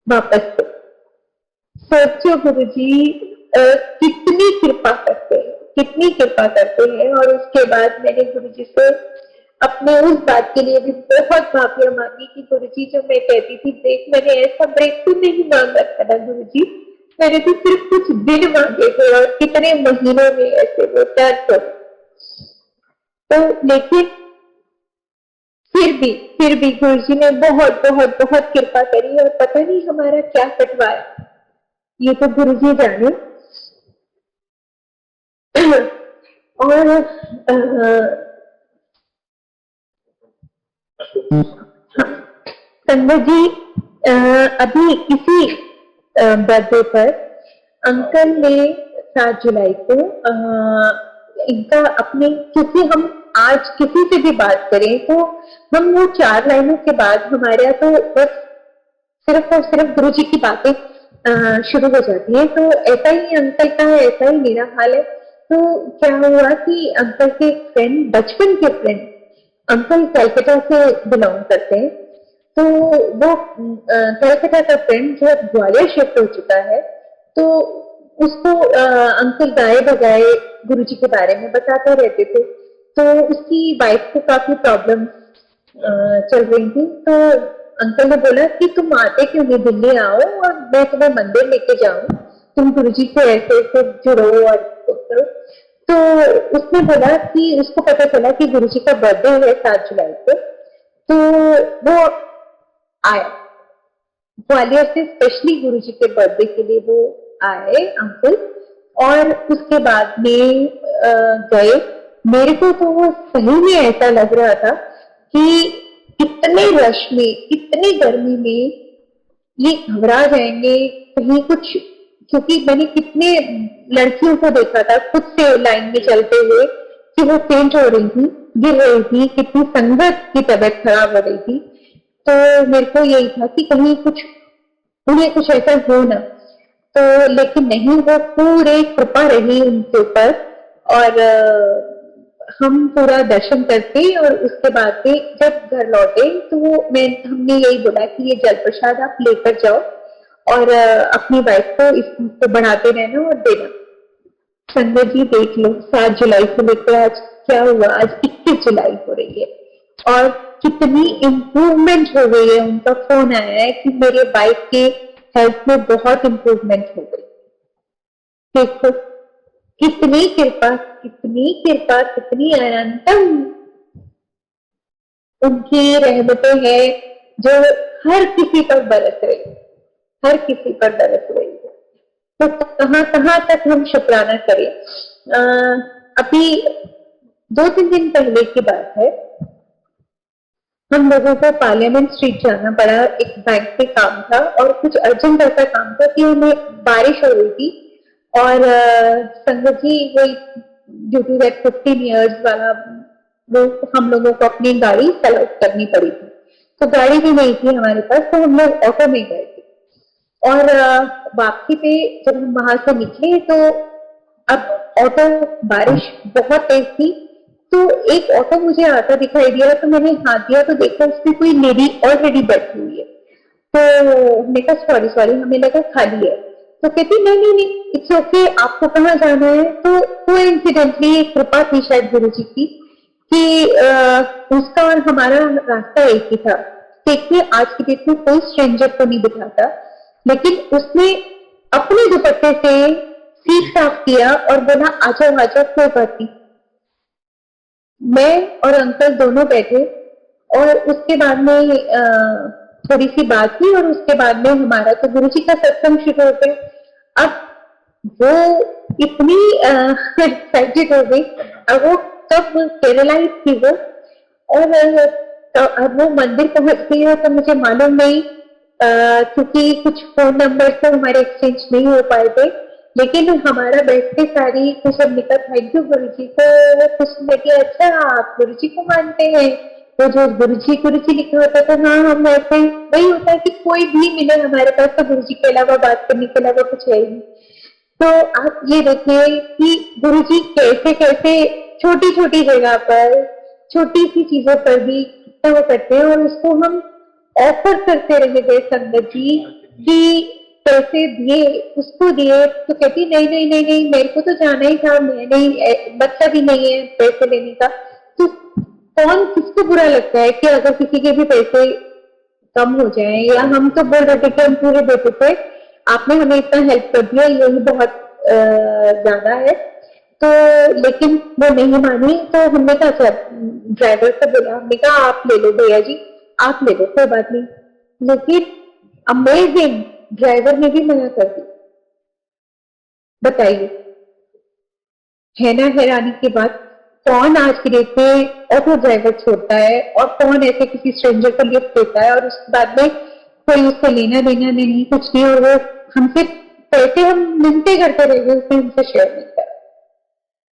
वापस थे। सोचो गुरुजी कितनी कृपा करते हैं, कितनी कृपा करते हैं। और उसके बाद मैंने गुरुजी से अपने उस बात के लिए भी बहुत माफिया मांगी कि गुरुजी जो मैं कहती थी देख मैंने ऐसा ब्रेक तो नहीं मांगा था ना गुरुजी, मैंने तो सिर्फ कुछ दिन मांगे थे और कितने महीनों में ऐसे वो दर्द हो। तो लेकिन फिर भी गुरुजी ने बहुत बहुत बहुत कृपा करी और पता नहीं हमारा क्या कटवाया, ये तो गुरुजी जाने। और संगत जी अभी इसी बर्थडे पर अंकल ने 7 जुलाई को इनका अपने, क्योंकि हम आज किसी से भी बात करें तो हम वो 4 लाइनों के बाद हमारे यहाँ तो बस सिर्फ और सिर्फ गुरु जी की बातें शुरू हो जाती है। तो ऐसा ही अंकल का है, ऐसा ही मेरा हाल है। तो क्या हुआ कि अंकल के फ्रेंड, बचपन के फ्रेंड, अंकल कलकत्ता से बिलोंग करते हैं। तो वो कलकत्ता का फ्रेंड जो ग्वालियर शिफ्ट हो चुका है, तो उसको अंकल गाए बजाए गुरुजी के बारे में बताते रहते थे। तो उसकी वाइफ को काफी प्रॉब्लम चल रही थी। तो अंकल ने बोला कि तुम आते क्यों नहीं, दिल्ली आओ और मैं तुम्हें मंदिर लेके जाऊं, तुम गुरुजी को ऐसे ऐसे जुड़ो और करो। तो उसने बोला कि उसको पता चला कि गुरुजी का बर्थडे है 7 जुलाई को। तो वो आया ग्वालियर से, स्पेशली गुरुजी के बर्थडे के लिए वो आए अंकल। और उसके बाद में गए। मेरे को तो वो सही में ऐसा लग रहा था कि इतने रश में, इतनी गर्मी में ये घबरा जाएंगे कहीं कुछ, क्योंकि मैंने कितने लड़कियों को देखा था खुद से लाइन में चलते हुए कि वो फेंट हो रही थी, गिर रही थी, कितनी संगत की तबीयत खराब हो रही थी। तो मेरे को यही था कि कहीं कुछ उन्हें कुछ ऐसा हो ना। तो लेकिन नहीं, वो पूरे कृपा रही उनके ऊपर। और हम पूरा दर्शन करके और उसके बाद में जब घर लौटे तो हमने यही बोला कि ये जल प्रसाद आप लेकर जाओ और अपनी वाइफ को इसको बढ़ाते रहना और देना। संगत जी देख लो, 7 जुलाई से लेकर आज क्या हुआ, आज 21 जुलाई हो रही है और कितनी इम्प्रूवमेंट हो गई है। उनका फोन आया है कि मेरे वाइफ के हेल्थ में बहुत इम्प्रूवमेंट हो गई। देखो कितनी कृपा, कितनी कृपा, कितनी अनंतम उनकी रहमतें हैं जो हर किसी पर बरस रही, हर किसी पर बरस रही है। तो कहां कहां तक हम शुक्राना करें। अभी 2-3 दिन पहले की बात है, हम लोगों को पार्लियामेंट स्ट्रीट जाना पड़ा, एक बैंक में काम था और कुछ अर्जेंट ऐसा काम था कि हमें बारिश हो रही थी और संगत जी वही ड्यू टू दैट 15 ईयर्स वाला वो हम लोगों को अपनी गाड़ी सेलेक्ट करनी पड़ी थी। तो गाड़ी भी नहीं थी हमारे पास, तो हम लोग ऑटो में गए थे। और वापसी पे जब हम वहां से निकले तो अब ऑटो, बारिश बहुत तेज थी, तो एक ऑटो मुझे आता दिखाई दिया, तो मैंने हाथ दिया तो देखा उसमें कोई लेडी ऑलरेडी बैठी हुई है। तो हमने कहा सॉरी सॉरी, हमें लगा खाली है। तो कहती नहीं नहीं नहीं, इट्स ओके, आपको कहाँ जाना है। तो कोइंसिडेंटली कृपा थी शायद गुरु जी की कि उसका और हमारा रास्ता एक ही था। देखिए आज की डेट में कोई स्ट्रेंजर को नहीं बिठाता, लेकिन उसने अपने दुपट्टे से सीट साफ किया और बोला आजा आजा, कोई बात नहीं। मैं और अंकल दोनों बैठे और उसके बाद में थोड़ी सी बात हुई और उसके बाद में हमारा तो गुरु जी का सत्संग शुरू हो गया। अब वो इतनी एक्साइटेड हो गई। अब वो तब पैरालाइज थी वो, और तो अब वो मंदिर पहुंच गई है तो मुझे मालूम नहीं, क्योंकि कुछ फोन नंबर तो हमारे एक्सचेंज नहीं हो पाए थे। लेकिन हमारा बैठ के सारी कुछ हमने कहा थैंक यू गुरु जी को। वो कुछ लगे अच्छा आप गुरु जी को मानते हैं, तो जो गुरु जी लिखा होता था, हाँ हम ऐसे वही होता है कि कोई भी मिले हमारे पास तो गुरु जी के अलावा बात करने के अलावा कुछ है ही। तो आप ये देखिए कि गुरु जी कैसे कैसे छोटी छोटी जगह पर, छोटी सी चीजों पर भी कितना वो करते हैं, और उसको हम ऑफर करते रहे गए संगत जी कि पैसे दिए, उसको दिए। तो कहती नहीं नहीं नहीं नहीं, मेरे को तो जाना ही था, मैं नहीं, मतलब ही नहीं है पैसे लेने का। तो कौन, किसको बुरा लगता है कि अगर किसी के भी पैसे कम हो जाए, या हम तो बोल रहे थे कि हम पूरे देते थे, आपने हमें इतना हेल्प कर दिया, यही बहुत ज्यादा है। तो लेकिन वो नहीं मानी, तो हमने कहा अच्छा, ड्राइवर से बोला, हमने कहा आप ले लो भैया जी, आप ले लो, कोई बात नहीं। लेकिन अमेजिंग, ड्राइवर ने भी मना कर दी। बताइए, है ना हैरानी की बात। कौन आज की डेट में ऑटो ड्राइवर छोड़ता है और कौन ऐसे किसी स्ट्रेंजर को लिफ्ट देता है और उसके बाद में कोई उसको लेना देना नहीं, कुछ नहीं, और वो हमसे पैसे हम मिलते करते रह गए, उसने हमसे शेयर नहीं करा,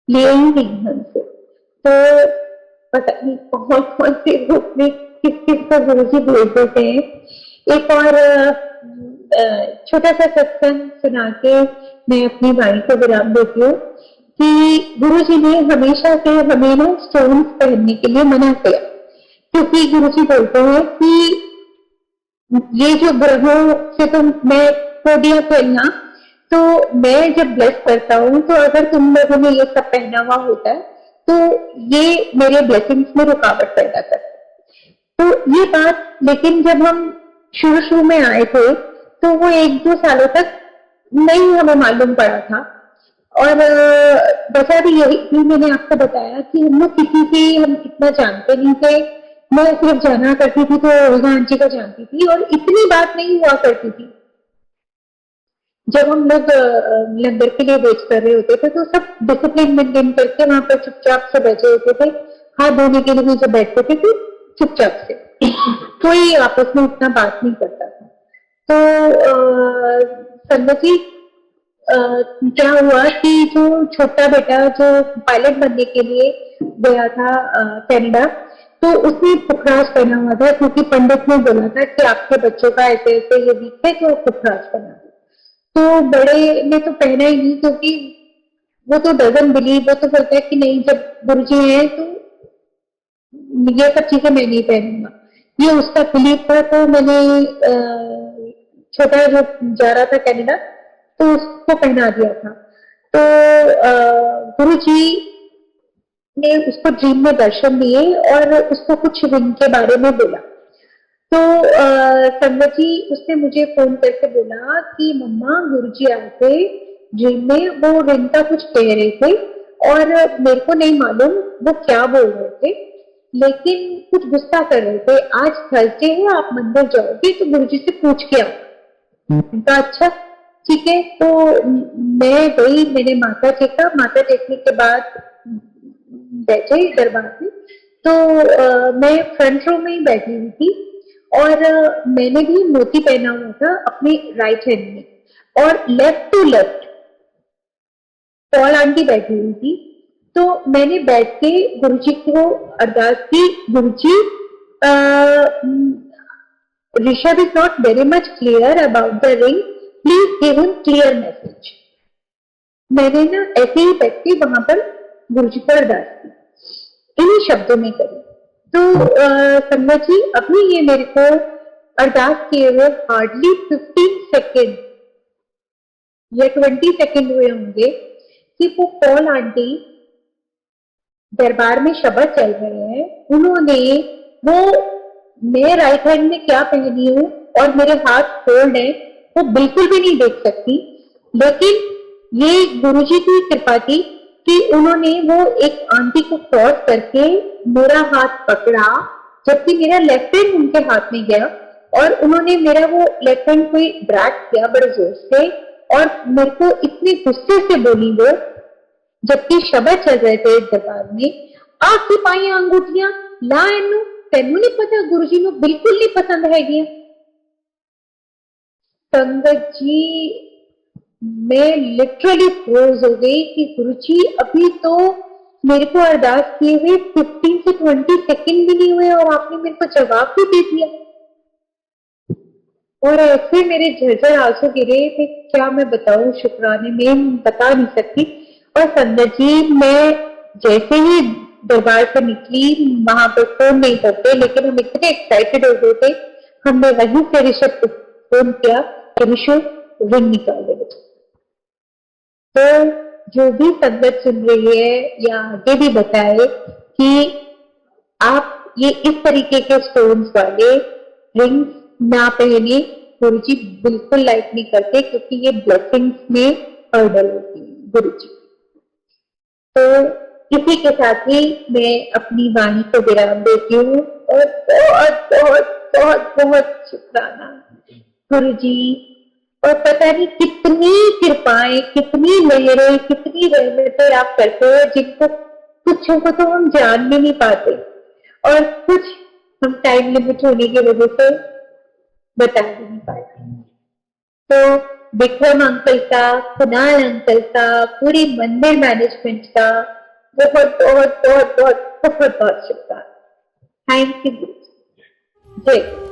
लिए ही नहीं हमसे। तो पता नहीं कौन कौन से रूप में किस किस को गुरु जी भेज देते हैं। एक और छोटा सा सत्संग सुना के मैं अपनी वाणी को विराम देती हूँ कि गुरुजी ने हमेशा से हमें ना स्टोन्स पहनने के लिए मना किया, क्योंकि गुरुजी बोलते हैं कि ये जो ग्रहों से तुम मैं कोडिया पहनना, तो मैं जब ब्लेस करता हूँ तो अगर तुम लोगों ने ये सब पहना हुआ होता है तो ये मेरे ब्लेसिंग्स में रुकावट पैदा करता है। तो ये बात लेकिन जब हम शुरू शुरू में आए थे तो वो 1-2 सालों तक नहीं हमें मालूम पड़ा था। और वजह भी यही थी, मैंने आपको बताया कि हम लोग किसी से हम इतना जानते नहीं थे। मैं सिर्फ जाना करती थी तो ओल्गा आंटी को जानती थी और इतनी बात नहीं हुआ करती थी। जब हम लोग लंगर के लिए वेट कर रहे होते थे तो सब डिसिप्लिन मेंटेन करके वहां पर चुपचाप से बैठे होते थे। हाथ धोने के लिए जब बैठते थे तो चुपचाप से, कोई आपस में उतना बात नहीं करता था। तो संगत जी क्या हुआ कि जो छोटा बेटा जो पायलट बनने के लिए गया था कनाडा, तो उसने पुखराज पहना हुआ था क्योंकि पंडित ने बोला था कि आपके बच्चों का ऐसे ऐसे ये वीक है तो पुखराज पहना दो। तो बड़े ने तो पहना ही नहीं, क्योंकि वो तो डजन बिलीव, वो तो बोलता है कि नहीं जब गुरुजी है तो ये सब चीजें मैं नहीं पहनूंगा। ये उसका बिलीव था। तो मैंने छोटा जो जा रहा था कनाडा तो उसको पहना दिया था। तो गुरुजी ने उसको ड्रीम में दर्शन दिए और उसको कुछ रिंग के बारे में बोला। तो संगत जी उसने मुझे फोन करके बोला कि मम्मा गुरुजी आए थे ड्रीम में, वो रिंग का कुछ कह रहे थे और मेरे को नहीं मालूम वो क्या बोल रहे थे, लेकिन कुछ गुस्सा कर रहे थे। आज थर्सडे है, आप मंदिर जाओगे तो गुरुजी से पूछ के आओ। उनका अच्छा ठीक है। तो मैं गई, मैंने माथा टेका, माथा टेकने के बाद बैठे दरबार में। तो मैं फ्रंट रो में ही बैठी हुई थी और मैंने भी मोती पहना हुआ था अपने राइट हैंड में और left to left Paul aunty बैठी हुई थी। तो मैंने बैठ के गुरुजी को अरदास की, Guruji Rishabh is not very much clear about the ring, please give him clear message. मैंने ना ऐसे ही बैठ के वहां पर गुरुजी को अरदास की, इन्हीं शब्दों में करी। तो संगत जी अभी ये मेरे को अरदास किए हुए हार्डली 15 सेकेंड या 20 सेकेंड हुए होंगे कि वो पॉल आंटी दरबार में शब्द चल रहे हैं, उन्होंने वो मैं राइट हैंड में क्या पहनी हूँ और मेरे हाथ फोल्ड है वो बिल्कुल भी नहीं देख सकती, लेकिन ये गुरुजी की कृपा थी कि उन्होंने वो एक आंटी को क्रॉस करके मेरा हाथ पकड़ा, जबकि मेरा लेफ्ट हैंड उनके हाथ में गया और उन्होंने मेरा वो लेफ्ट हैंड को ड्रैग किया बड़े जोर से और मेरे को इतने गुस्से से बोली वो, जबकि शब्द चल रहे थे दरबार में, आपकी पाई अंगूठियां ला इनू तेनू नहीं पता, गुरुजी को बिल्कुल नहीं पसंद है गया। संगत जी मैं लिटरली फ्रोज हो गई कि गुरुजी अभी तो मेरे को अरदास किए हुए 15 से 20 सेकंड भी नहीं हुए और आपने मेरे को जवाब भी दे दिया। और ऐसे मेरे झरझर आंसू गिरे थे, क्या मैं बताऊं, शुक्राने में बता नहीं सकती। और संगत जी मैं जैसे ही दरबार से निकली, वहां पर फोन नहीं करते, लेकिन हम इतने एक्साइटेड हो गए थे, हमने वहीं से ऋषभ को फोन किया कि ऋषभ रिंग निकाल दे। तो जो भी संगत सुन रही है या आगे भी बताए कि आप ये इस तरीके के स्टोन्स वाले रिंग्स ना पहने, गुरुजी बिल्कुल लाइक नहीं करते क्योंकि ये ब्लेसिंग्स में हर्डल होती है गुरुजी। तो इसी के साथ ही मैं अपनी वाणी को विराम देती हूँ और बहुत बहुत बहुत बहुत शुक्राना गुरुजी। और पता नहीं कितनी कृपाएं, कितनी लहरें, कितनी रहमतें आप करते हो, जिनको कुछ को तो हम जान भी नहीं पाते और कुछ हम टाइम लिमिट होने की वजह से बता भी नहीं पाते। तो विक्रम अंकल का, कुणाल अंकल का, पूरी मंदिर मैनेजमेंट का बहुत बहुत बहुत बहुत बहुत बहुत शुक्रिया। Thank you. जय